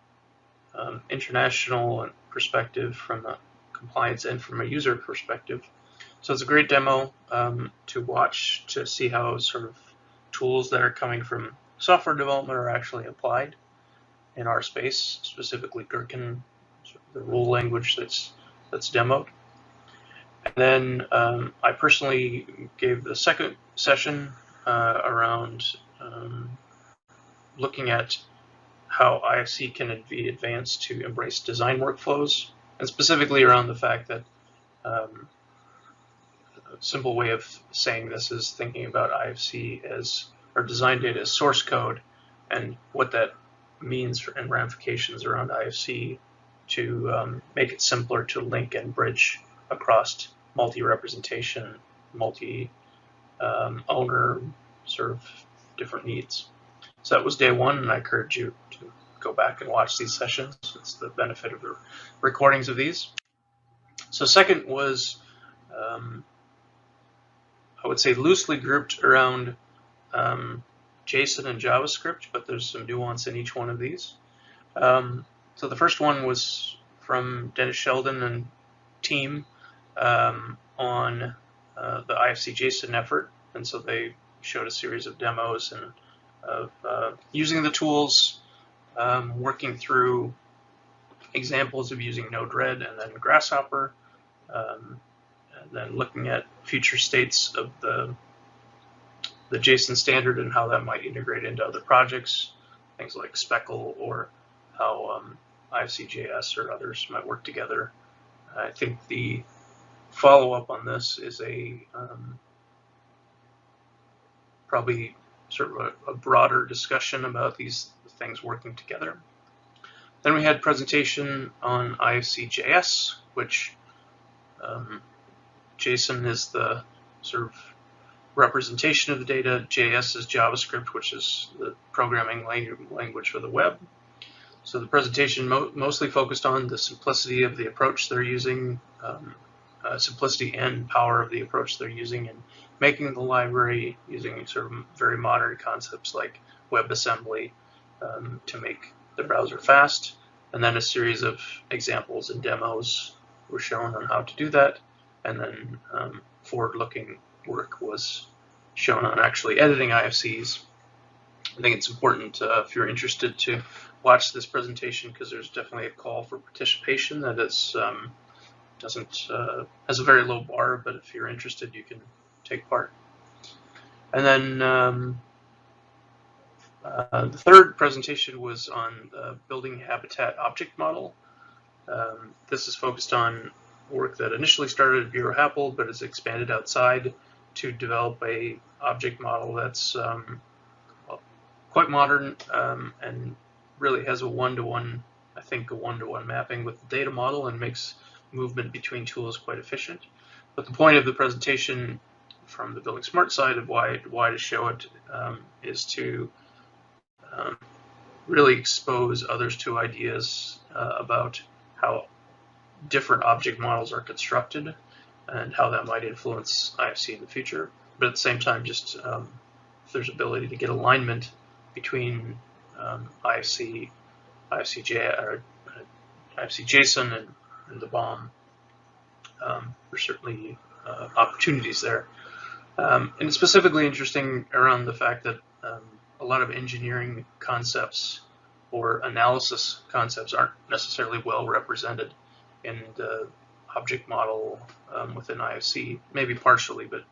international perspective, from a compliance, and from a user perspective. So it's a great demo to watch, to see how sort of tools that are coming from software development are actually applied in our space, specifically Gherkin, the rule language that's demoed. And then I personally gave the second session around looking at how IFC can be advanced to embrace design workflows, and specifically around the fact that a simple way of saying this is thinking about IFC as, or design data as source code, and what that means for, and ramifications around IFC to make it simpler to link and bridge across multi-representation, multi-owner sort of different needs. So that was day one, and I encourage you to go back and watch these sessions. It's the benefit of the recordings of these. So second was, I would say, loosely grouped around JSON and JavaScript, but there's some nuance in each one of these. So the first one was from Dennis Sheldon and team on the IFC JSON effort, and so they showed a series of demos and of using the tools, working through examples of using Node-RED and then Grasshopper, and then looking at future states of the JSON standard and how that might integrate into other projects, things like Speckle or how IFC.js or others might work together. I think the follow-up on this is a probably sort of a broader discussion about these things working together. Then we had presentation on IFC.js, which JSON is the sort of representation of the data. JS is JavaScript, which is the programming language for the web. So the presentation mostly focused on the simplicity of the approach they're using, simplicity and power of the approach they're using in making the library, using sort of very modern concepts like WebAssembly to make the browser fast. And then a series of examples and demos were shown on how to do that. And then forward-looking work was shown on actually editing IFCs. I think it's important if you're interested to watch this presentation, because there's definitely a call for participation that is has a very low bar, but if you're interested, you can take part. And then the third presentation was on the building habitat object model. This is focused on work that initially started at Bureau Happold, but has expanded outside to develop a object model that's quite modern and really has a one-to-one, I think, a one-to-one mapping with the data model and makes movement between tools quite efficient. But the point of the presentation from the buildingSMART side of why to show it is to really expose others to ideas about how different object models are constructed and how that might influence IFC in the future. But at the same time, just if there's ability to get alignment between IFC JSON and the BOM, there's certainly opportunities there. And it's specifically interesting around the fact that a lot of engineering concepts or analysis concepts aren't necessarily well represented in the object model within IFC, maybe partially, but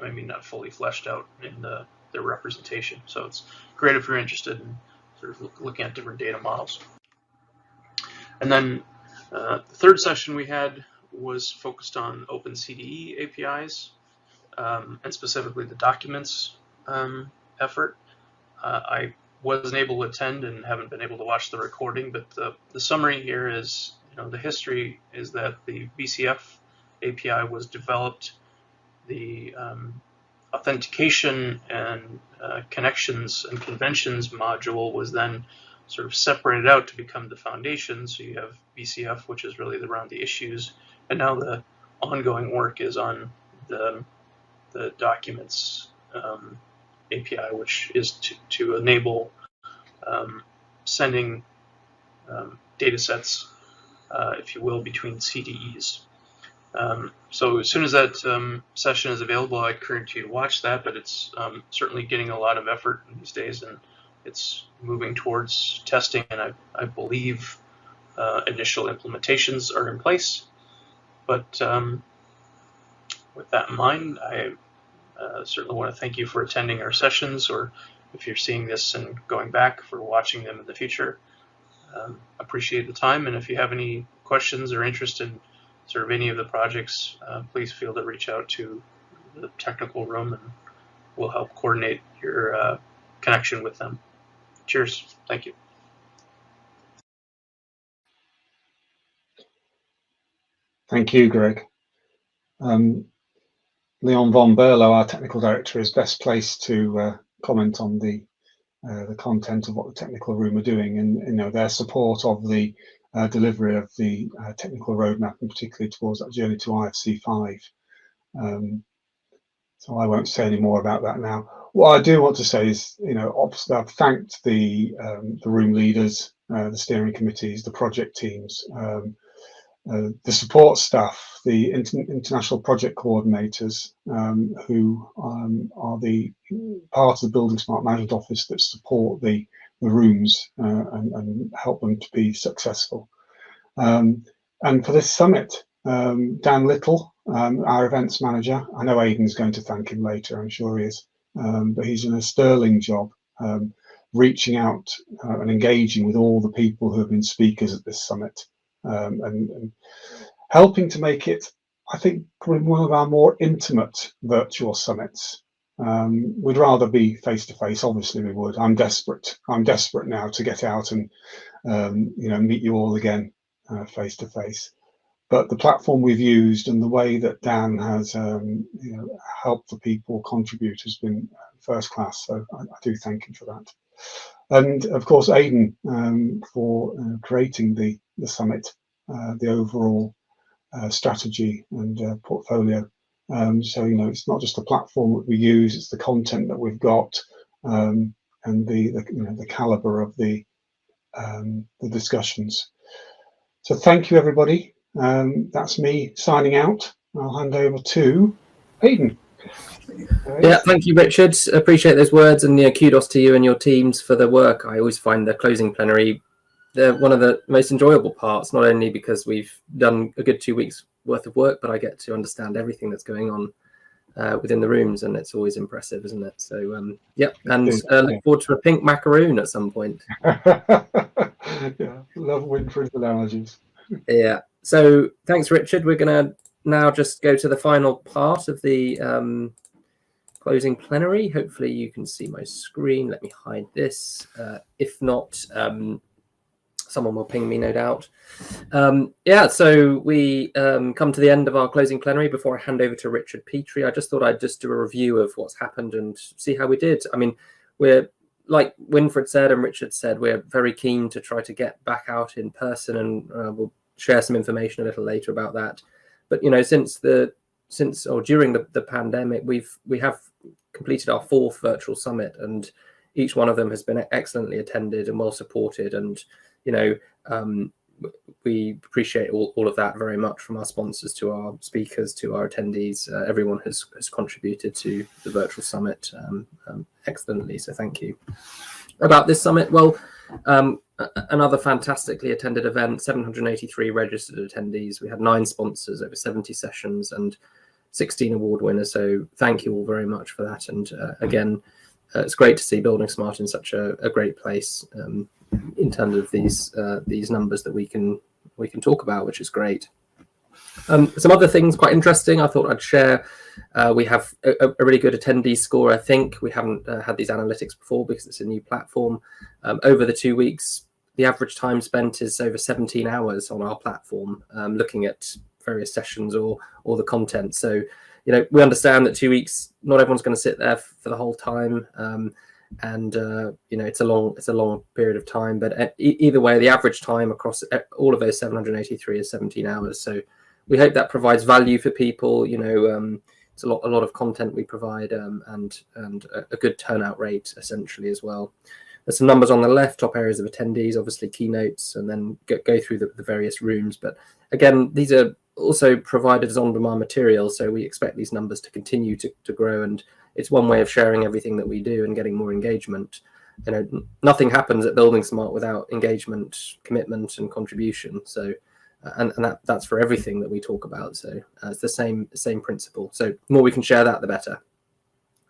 maybe not fully fleshed out in their representation. So it's great if you're interested in sort of looking at different data models. And then the third session we had was focused on OpenCDE APIs and specifically the documents effort. I wasn't able to attend and haven't been able to watch the recording, but the summary here is, the history is that the BCF API was developed, the authentication and connections and conventions module was then sort of separated out to become the foundation. So you have BCF, which is really around the issues, and now the ongoing work is on the documents API, which is to enable sending data sets, if you will, between CDEs. So as soon as that session is available, I encourage you to watch that, but it's certainly getting a lot of effort these days, and it's moving towards testing, and I believe initial implementations are in place. But with that in mind, I certainly want to thank you for attending our sessions, or if you're seeing this and going back, for watching them in the future. Appreciate the time, and if you have any questions or interest in sort of any of the projects, please feel to reach out to the technical room, and we'll help coordinate your connection with them. Cheers. Thank you. Thank you, Greg. Leon von Berlo, our technical director, is best placed to comment on the content of what the technical room are doing, and their support of the delivery of the technical roadmap, and particularly towards that journey to IFC 5. So I won't say any more about that now. What I do want to say is, obviously I've thanked the room leaders, the steering committees, the project teams, the support staff, the international project coordinators, who are the part of the Building Smart Management Office that support the rooms and help them to be successful. And for this summit, Dan Little, our events manager, I know Aidan's going to thank him later, I'm sure he is, but he's done a sterling job reaching out and engaging with all the people who have been speakers at this summit. And helping to make it, I think, probably one of our more intimate virtual summits. We'd rather be face to face, obviously we would. I'm desperate now to get out and meet you all again face to face. But the platform we've used and the way that Dan has helped the people contribute has been first class. So I do thank him for that. And of course, Aidan for creating the summit, the overall strategy and portfolio. So it's not just the platform that we use; it's the content that we've got and the caliber of the discussions. So thank you, everybody. That's me signing out. I'll hand over to Aidan. Yeah, thank you, Richard. Appreciate those words, and kudos to you and your teams for the work. I always find the closing plenary one of the most enjoyable parts, not only because we've done a good 2 weeks worth of work, but I get to understand everything that's going on within the rooms, and it's always impressive, isn't it? So look forward to a pink macaroon at some point. Yeah, love Winfried's analogies. Yeah. So thanks, Richard. We're going to now just go to the final part of the closing plenary. Hopefully you can see my screen. Let me hide this. If not, someone will ping me, no doubt. So we come to the end of our closing plenary. Before I hand over to Richard Petrie, I just thought I'd just do a review of what's happened and see how we did. I mean, we're, like Winfried said and Richard said, we're very keen to try to get back out in person, and we'll share some information a little later about that. But during the pandemic, we have completed our 4th virtual summit, and each one of them has been excellently attended and well supported. And we appreciate all of that very much, from our sponsors to our speakers to our attendees. Everyone has contributed to the virtual summit excellently, so thank you. About this summit, well, another fantastically attended event, 783 registered attendees. We had 9 sponsors, over 70 sessions, and 16 award winners, so thank you all very much for that. And again, it's great to see Building Smart in such a great place in terms of these numbers that we can talk about, which is great. Some other things quite interesting I thought I'd share. We have a really good attendee score. I think we haven't had these analytics before because it's a new platform. Over the 2 weeks, the average time spent is over 17 hours on our platform, looking at various sessions or the content. So we understand that 2 weeks, not everyone's going to sit there for the whole time, and it's a long period of time. But either way, the average time across all of those 783 is 17 hours. So we hope that provides value for people. It's a lot of content we provide, and a good turnout rate essentially as well. There's some numbers on the left, top areas of attendees, obviously keynotes, and then go through the various rooms. But again, these are also provided as on-demand material, so we expect these numbers to continue to grow, and it's one way of sharing everything that we do and getting more engagement. Nothing happens at Building Smart without engagement, commitment, and contribution. So, and that's for everything that we talk about. So it's the same principle. So the more we can share that, the better.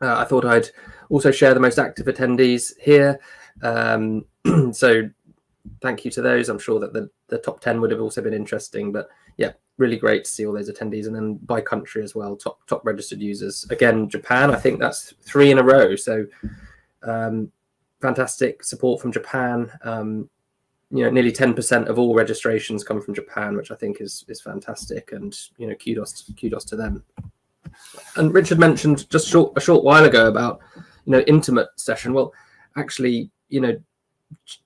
I thought I'd also share the most active attendees here. So thank you to those. I'm sure that the top 10 would have also been interesting, but yeah, really great to see all those attendees. And then by country as well, top registered users. Again, Japan, I think that's 3 in a row. So fantastic support from Japan. Nearly 10% of all registrations come from Japan, which I think is fantastic. And kudos to them. And Richard mentioned just a short while ago about intimate session. Well, actually,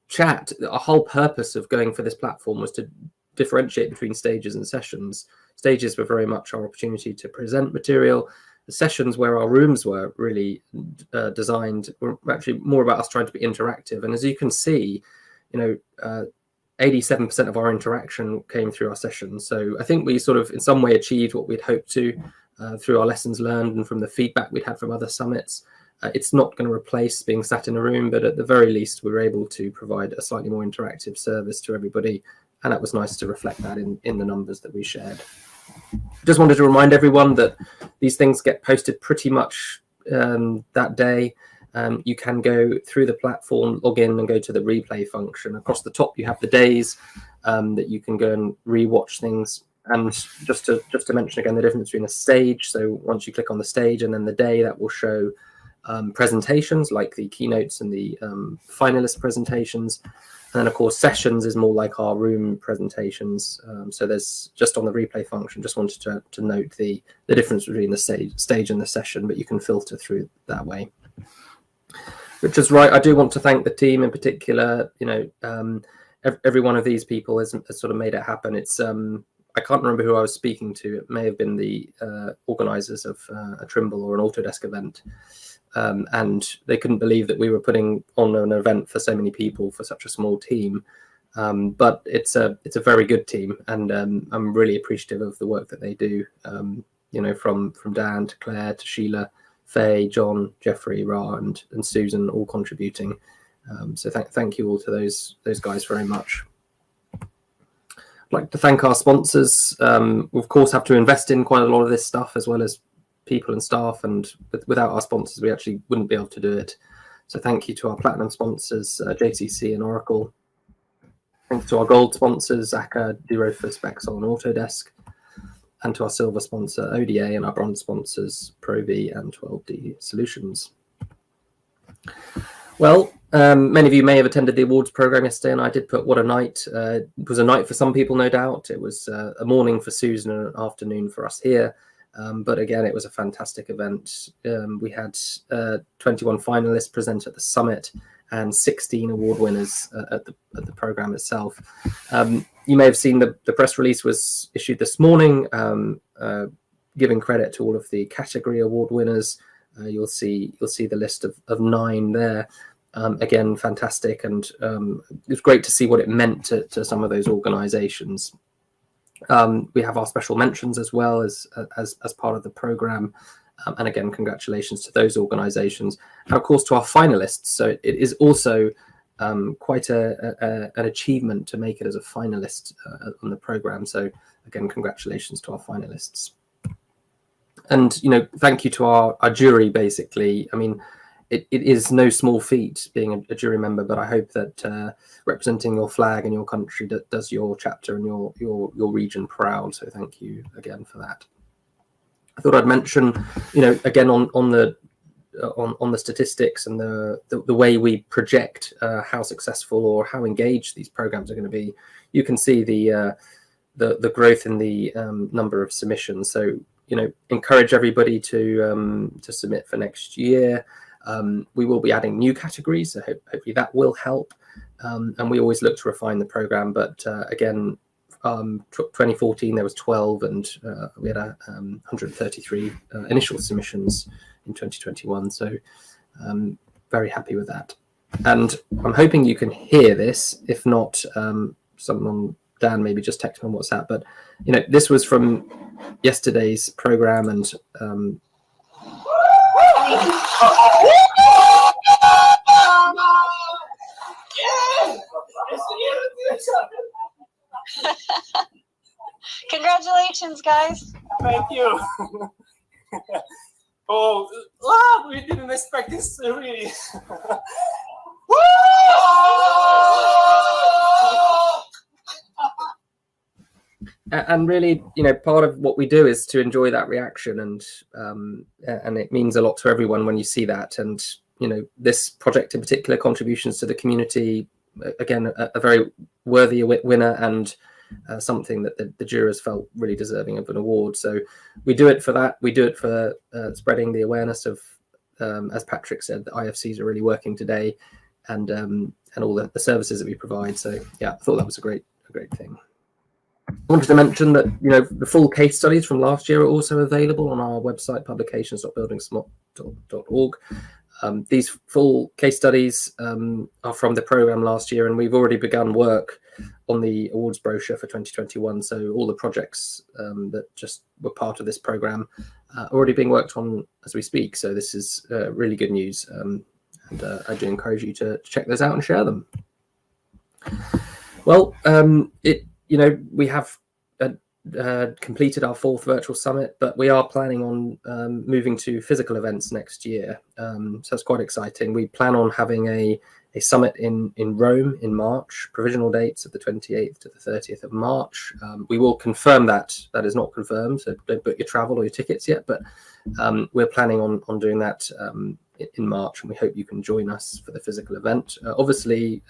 chat. Our whole purpose of going for this platform was to differentiate between stages and sessions. Stages were very much our opportunity to present material. The sessions, where our rooms were really designed, were actually more about us trying to be interactive. And as you can see, 87% of our interaction came through our sessions. So I think we sort of in some way achieved what we'd hoped to through our lessons learned and from the feedback we'd had from other summits. It's not going to replace being sat in a room, but at the very least we were able to provide a slightly more interactive service to everybody, and it was nice to reflect that in the numbers that we shared. Just wanted to remind everyone that these things get posted pretty much that day. You can go through the platform, log in and go to the replay function. Across the top you have the days that you can go and re-watch things. And just to mention again the difference between a stage, so once you click on the stage, and then the day, that will show presentations like the keynotes and the finalist presentations. And then of course sessions is more like our room presentations. So there's just on the replay function, just wanted to note the difference between the stage and the session, but you can filter through that way. Which is right. I do want to thank the team in particular. Every one of these people has sort of made it happen. It's I can't remember who I was speaking to. It may have been the organisers of a Trimble or an Autodesk event. And they couldn't believe that we were putting on an event for so many people for such a small team. But it's a very good team, and I'm really appreciative of the work that they do. From Dan to Claire to Sheila, Faye, John, Jeffrey, Ra, and Susan, all contributing. So thank you all to those guys very much. I'd like to thank our sponsors. We of course have to invest in quite a lot of this stuff, as well as people and staff, and without our sponsors we actually wouldn't be able to do it. So thank you to our platinum sponsors, JCC and Oracle. Thanks to our gold sponsors, Akka, Durofus, Bexel and Autodesk, and to our silver sponsor ODA, and our bronze sponsors Provi and 12D Solutions. Well, many of you may have attended the awards program yesterday, and I did put what a night. It was a night for some people, no doubt. It was a morning for Susan and an afternoon for us here. But again, it was a fantastic event. We had 21 finalists present at the summit and 16 award winners at the program itself. You may have seen the press release was issued this morning, giving credit to all of the category award winners. You'll see the list of 9 there. Again, fantastic, and it was great to see what it meant to some of those organisations. We have our special mentions as well as part of the program, and again, congratulations to those organisations, and of course to our finalists. So it is also quite an achievement to make it as a finalist on the program. So again, congratulations to our finalists, and thank you to our jury. Basically, I mean, it is no small feat being a jury member, but I hope that representing your flag and your country does your chapter and your region proud. So thank you again for that. I thought I'd mention, again on the statistics and the way we project how successful or how engaged these programs are going to be. You can see the growth in the number of submissions. So encourage everybody to submit for next year. We will be adding new categories, so hopefully that will help. And we always look to refine the program. But again, 2014 there was 12, and we had 133 initial submissions in 2021. So very happy with that. And I'm hoping you can hear this. If not, someone, Dan, maybe just text me on WhatsApp. But this was from yesterday's program, and Congratulations, guys. Thank you. We didn't expect this, really. And really, part of what we do is to enjoy that reaction, and it means a lot to everyone when you see that. And this project in particular, contributions to the community, again, a very worthy winner, and something that the jurors felt really deserving of an award. So we do it for that. We do it for spreading the awareness of, as Patrick said, the IFCs are really working today, and all the services that we provide. So yeah, I thought that was a great thing. I wanted to mention that the full case studies from last year are also available on our website, publications.buildingSMART.org. These full case studies are from the program last year, and we've already begun work on the awards brochure for 2021. So all the projects that just were part of this program are already being worked on as we speak. So this is really good news, and I do encourage you to check those out and share them. Well, we have completed our 4th virtual summit, but we are planning on moving to physical events next year. So it's quite exciting. We plan on having a summit in Rome in March, provisional dates of the 28th to the 30th of March. We will confirm that. That is not confirmed, so don't book your travel or your tickets yet, but we're planning on doing that in March, and we hope you can join us for the physical event. Obviously,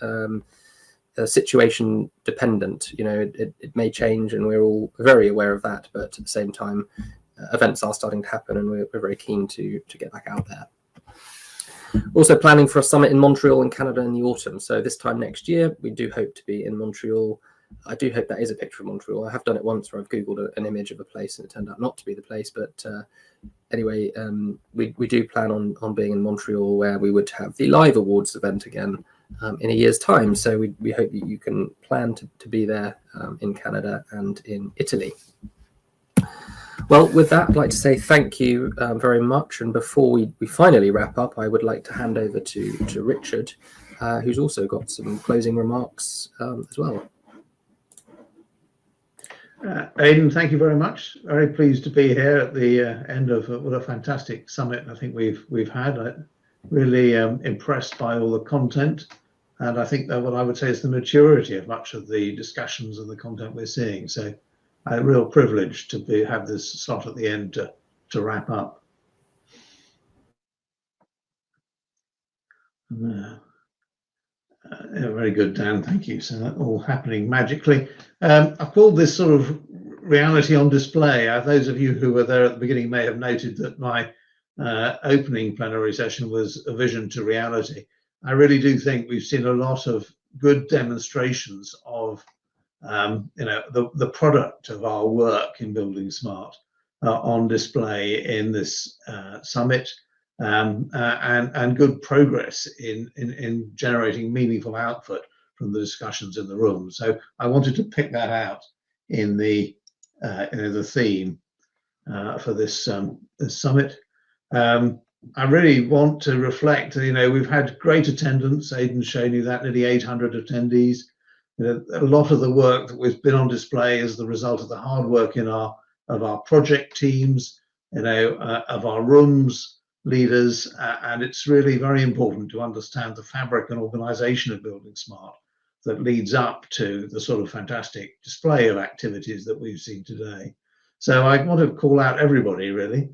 situation dependent, it may change, and we're all very aware of that, but at the same time events are starting to happen, and we're very keen to get back out there. Also planning for a summit in Montreal in Canada in the autumn, so this time next year we do hope to be in Montreal. I do hope that is a picture of Montreal. I have done it once where I've googled an image of a place and it turned out not to be the place, but anyway, we do plan on being in Montreal, where we would have the live awards event again in a year's time. So we hope that you can plan to be there in Canada and in Italy. Well, with that, I'd like to say thank you very much. And before we finally wrap up, I would like to hand over to Richard, who's also got some closing remarks as well. Aidan, thank you very much. Very pleased to be here at the end of what a fantastic summit I think we've had. I'm really impressed by all the content, and I think that what I would say is the maturity of much of the discussions and the content we're seeing. So a real privilege to have this slot at the end to wrap up. Yeah, very good, Dan. Thank you. So that all happening magically. I've called this sort of reality on display. Those of you who were there at the beginning may have noted that my opening plenary session was a vision to reality. I really do think we've seen a lot of good demonstrations of the product of our work in Building Smart on display in this summit. And good progress in generating meaningful output from the discussions in the room. So I wanted to pick that out in the theme for this summit. I really want to reflect. We've had great attendance. Aidan's shown you that, nearly 800 attendees. A lot of the work that we've been on display is the result of the hard work of our project teams, of our rooms leaders, and it's really very important to understand the fabric and organization of Building Smart that leads up to the sort of fantastic display of activities that we've seen today. So I want to call out everybody really,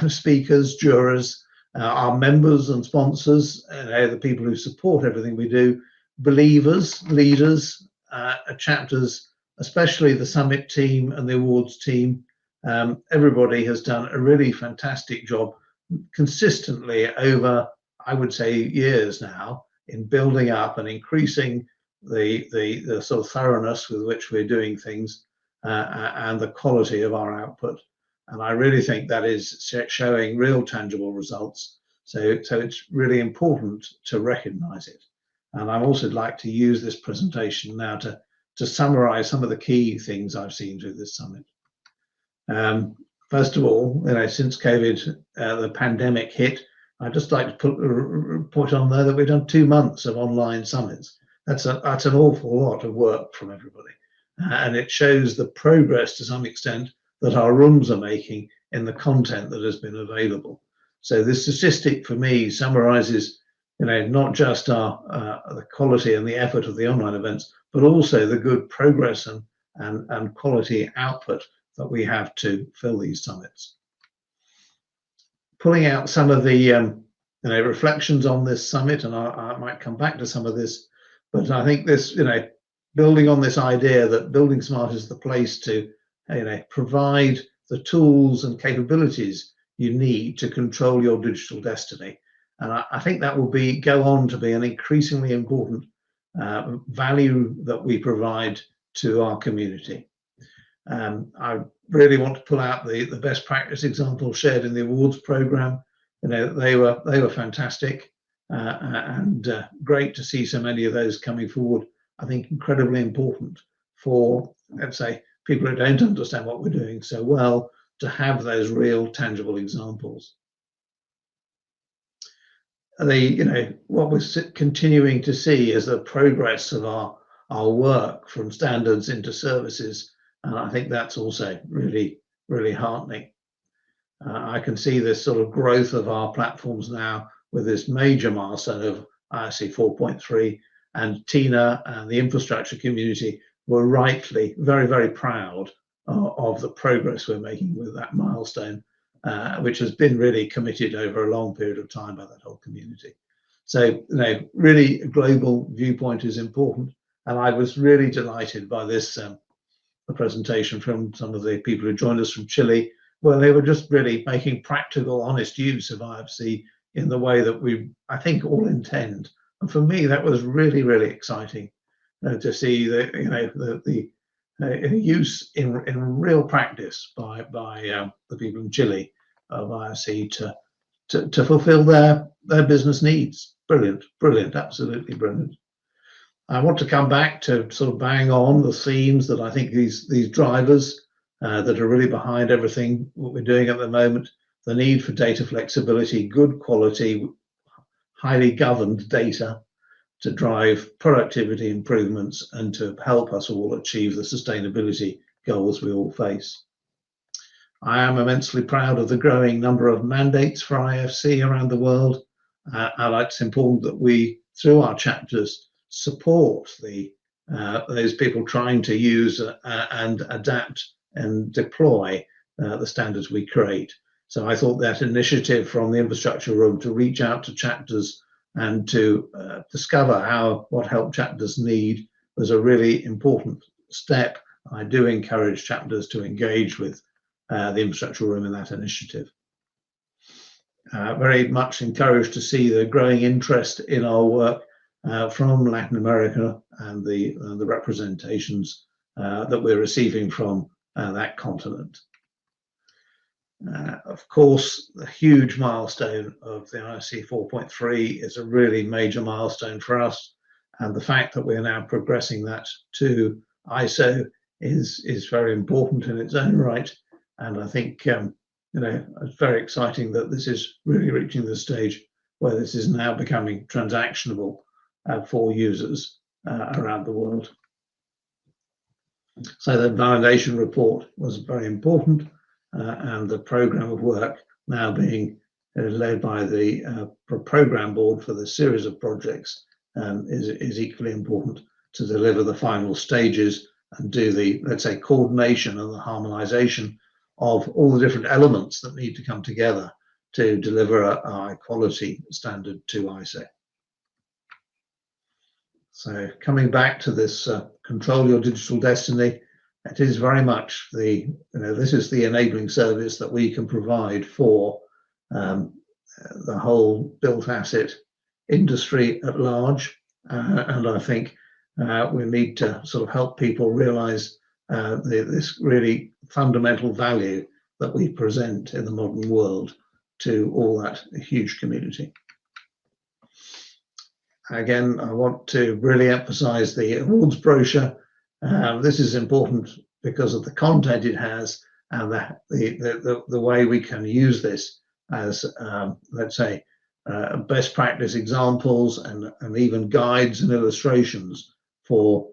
speakers, jurors, our members and sponsors, the people who support everything we do, believers, leaders, chapters, especially the summit team and the awards team. Everybody has done a really fantastic job consistently over, I would say, years now in building up and increasing the sort of thoroughness with which we're doing things and the quality of our output. And I really think that is showing real tangible results. So it's really important to recognize it. And I'd also like to use this presentation now to summarize some of the key things I've seen through this summit. First of all, since COVID, the pandemic hit, I'd just like to put on there that we've done 2 months of online summits. That's an awful lot of work from everybody. And it shows the progress to some extent that our rooms are making in the content that has been available. So this statistic for me summarizes, not just the quality and the effort of the online events, but also the good progress and quality output that we have to fill these summits. Pulling out some of the reflections on this summit, and I might come back to some of this, but I think this, building on this idea that Building Smart is the place to provide the tools and capabilities you need to control your digital destiny. And I think that will go on to be an increasingly important value that we provide to our community. I really want to pull out the best practice examples shared in the awards program. They were fantastic and great to see so many of those coming forward I think, incredibly important for, let's say, people who don't understand what we're doing so well to have those real tangible examples. What we're continuing to see is the progress of our work from standards into services, and I think that's also really, really heartening. I can see this sort of growth of our platforms now with this major milestone of ISC 4.3, and Tiina and the infrastructure community were rightly very, very proud of the progress we're making with that milestone, which has been really committed over a long period of time by that whole community. So, really a global viewpoint is important. And I was really delighted by this the presentation from some of the people who joined us from Chile, where they were just really making practical, honest use of IFC in the way that we, I think, all intend. And for me, that was really, really exciting to see the use in real practice by the people in Chile of IFC to fulfill their business needs. Brilliant, brilliant, absolutely brilliant. I want to come back to sort of bang on the themes that I think these drivers that are really behind everything what we're doing at the moment. The need for data flexibility, good quality, highly governed data to drive productivity improvements and to help us all achieve the sustainability goals we all face. I am immensely proud of the growing number of mandates for IFC around the world. And it's important that we, through our chapters, support those people trying to use and adapt and deploy the standards we create. So I thought that initiative from the infrastructure room to reach out to chapters and to discover what help chapters need was a really important step. I do encourage chapters to engage with the infrastructure room in that initiative. Very much encouraged to see the growing interest in our work from Latin America and the representations that we're receiving from that continent. Of course, the huge milestone of the ISC 4.3 is a really major milestone for us, and the fact that we're now progressing that to ISO is very important in its own right. And I think it's very exciting that this is really reaching the stage where this is now becoming transactionable for users around the world. So the validation report was very important, and the program of work now being led by the program board for the series of projects is equally important to deliver the final stages and do the, let's say, coordination and the harmonization of all the different elements that need to come together to deliver a high quality standard to ISO. So coming back to this control your digital destiny, it is very much this is the enabling service that we can provide for the whole built asset industry at large. And I think we need to sort of help people realize this really fundamental value that we present in the modern world to all that huge community. Again, I want to really emphasize the awards brochure. This is important because of the content it has and the way we can use this as, let's say, best practice examples and even guides and illustrations for,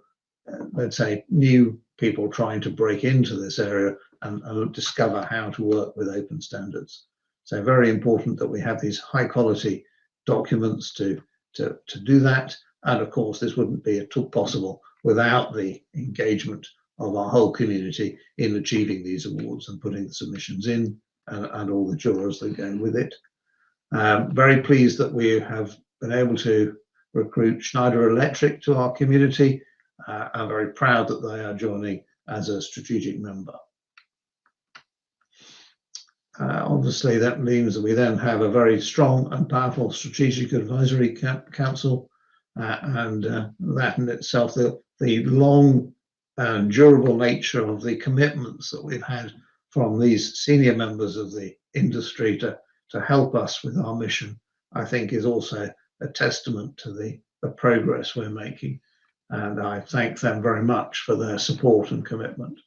let's say, new people trying to break into this area and discover how to work with open standards. So very important that we have these high quality documents to do that. And of course, this wouldn't be at all possible without the engagement of our whole community in achieving these awards and putting the submissions in and all the jurors that go with it. Very pleased that we have been able to recruit Schneider Electric to our community. I'm very proud that they are joining as a strategic member. Obviously, that means that we then have a very strong and powerful strategic advisory council, and that in itself, the long and durable nature of the commitments that we've had from these senior members of the industry to help us with our mission, I think is also a testament to the progress we're making. and I thank them very much for their support and commitment.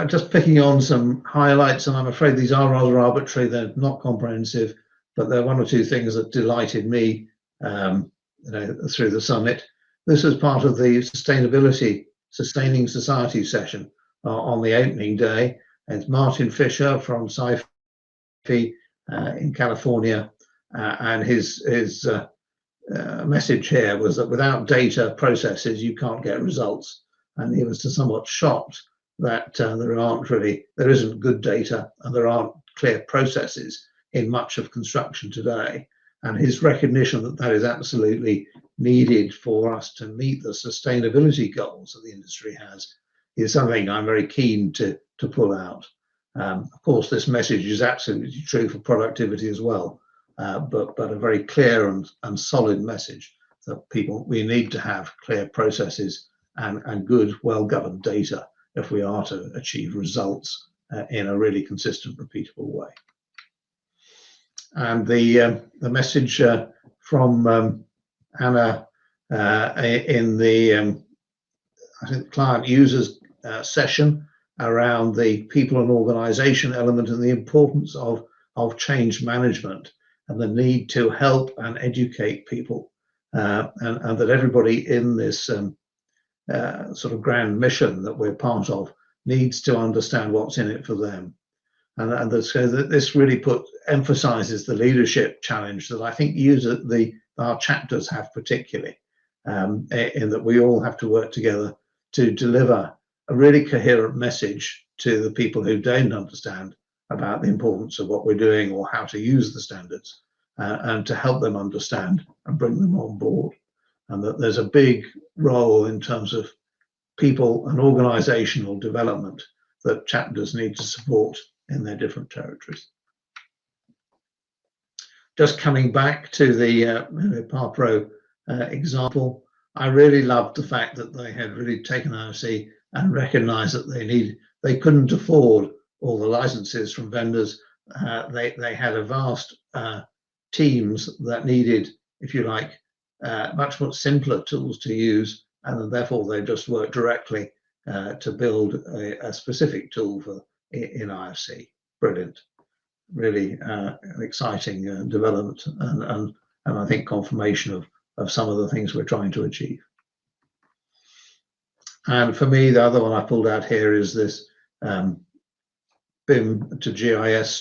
Just picking on some highlights, and I'm afraid these are rather arbitrary, they're not comprehensive, but there are one or two things that delighted me through the summit. This was part of the Sustaining Society session on the opening day. It's Martin Fisher from Ivey in California, and his message here was that without data processes, you can't get results. And he was somewhat shocked that there isn't good data and there aren't clear processes in much of construction today. And his recognition that that is absolutely needed for us to meet the sustainability goals that the industry has is something I'm very keen to pull out. Of course, this message is absolutely true for productivity as well, but a very clear and solid message that we need to have clear processes and good, well-governed data if we are to achieve results in a really consistent, repeatable way. And the message from Anna in the I think client users session around the people and organization element and the importance of change management and the need to help and educate people, and that everybody in this sort of grand mission that we're part of needs to understand what's in it for them. And so that this really emphasizes the leadership challenge that I think our chapters have particularly, in that we all have to work together to deliver a really coherent message to the people who don't understand about the importance of what we're doing or how to use the standards, and to help them understand and bring them on board. And that there's a big role in terms of people and organizational development that chapters need to support in their different territories. Just coming back to the Parpro example, I really loved the fact that they had really taken IFC and recognized that they couldn't afford all the licenses from vendors. They had a vast teams that needed, if you like, much more simpler tools to use, and therefore they just worked directly to build a specific tool in IFC. Brilliant, really an exciting development, and I think confirmation of some of the things we're trying to achieve. And for me, the other one I pulled out here is this BIM to GIS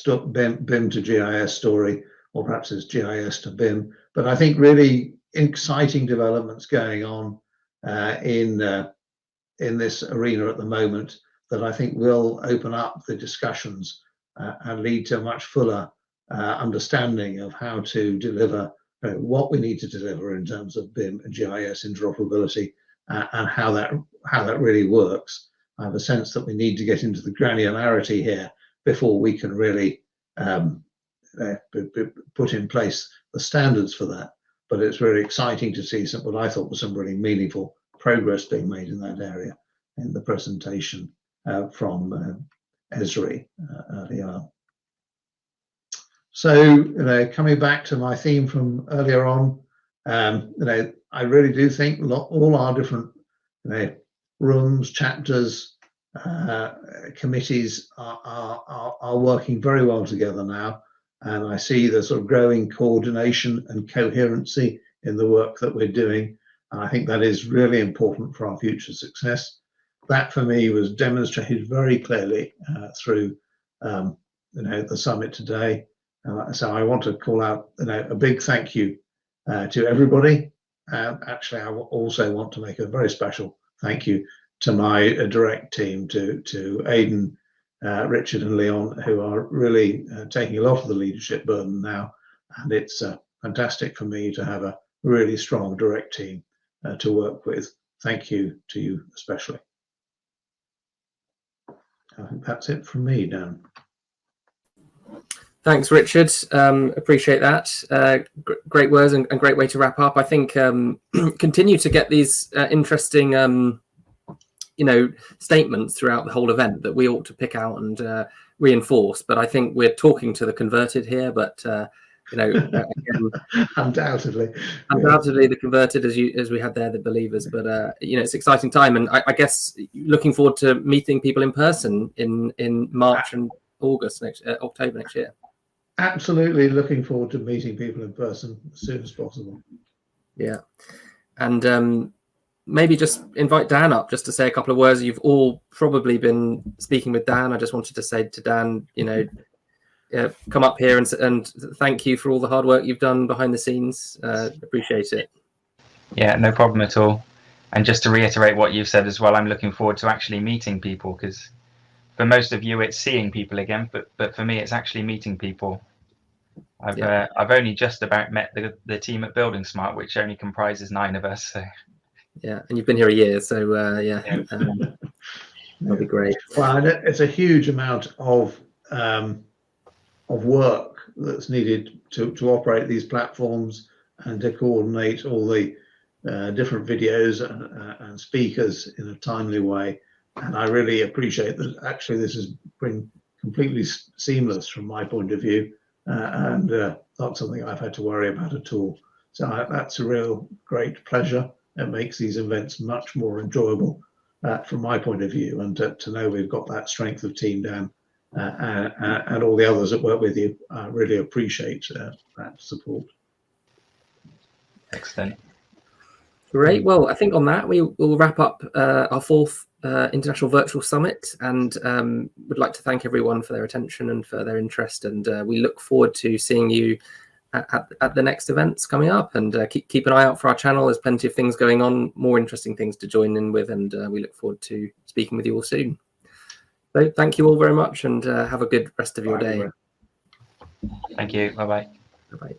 story, or perhaps it's GIS to BIM. But I think really exciting developments going on in this arena at the moment that I think will open up the discussions and lead to a much fuller understanding of how to deliver what we need to deliver in terms of BIM and GIS interoperability, and how that really works. I have a sense that we need to get into the granularity here before we can really put in place the standards for that. But it's very exciting to see what I thought was some really meaningful progress being made in that area in the presentation from Esri earlier on. So, coming back to my theme from earlier on, I really do think all our different rooms, chapters, committees are working very well together now, and I see the sort of growing coordination and coherency in the work that we're doing, and I think that is really important for our future success. That for me was demonstrated very clearly through the summit today. So I want to call out a big thank you to everybody. Actually, I also want to make a very special thank you to my direct team, to Aidan, Richard and Leon, who are really taking a lot of the leadership burden now. And it's fantastic for me to have a really strong direct team to work with. Thank you to you especially. I think that's it from me, Dan. Thanks, Richard. Appreciate that. Great words and great way to wrap up. I think continue to get these interesting, statements throughout the whole event that we ought to pick out and reinforce. But I think we're talking to the converted here, but you know, again, undoubtedly the converted, as we had there, the believers. But you know, it's an exciting time, and I guess looking forward to meeting people in person in March and October next year. Absolutely looking forward to meeting people in person as soon as possible. Yeah, and maybe just invite Dan up just to say a couple of words. You've all probably been speaking with Dan. I just wanted to say to Dan, you know, come up here and thank you for all the hard work you've done behind the scenes. Appreciate it. Yeah, no problem at all. And just to reiterate what you've said as well, I'm looking forward to actually meeting people, because for most of you it's seeing people again, but for me it's actually meeting people. I've only just about met the team at buildingSMART, which only comprises 9 of us. So. Yeah, and you've been here a year, so that'll be great. Well, it's a huge amount of work that's needed to operate these platforms and to coordinate all the different videos and speakers in a timely way. And I really appreciate that. Actually, this has been completely seamless from my point of view, and not something I've had to worry about at all. So that's a real great pleasure. It makes these events much more enjoyable from my point of view, and to know we've got that strength of team down and all the others that work with you. I really appreciate that support. Excellent. Great. Well, I think on that we will wrap up our 4th International Virtual Summit, and would like to thank everyone for their attention and for their interest, and we look forward to seeing you at the next events coming up, and keep an eye out for our channel. There's plenty of things going on, more interesting things to join in with, and we look forward to speaking with you all soon. So thank you all very much, and have a good rest of your day. Thank you. Bye-bye. Bye-bye.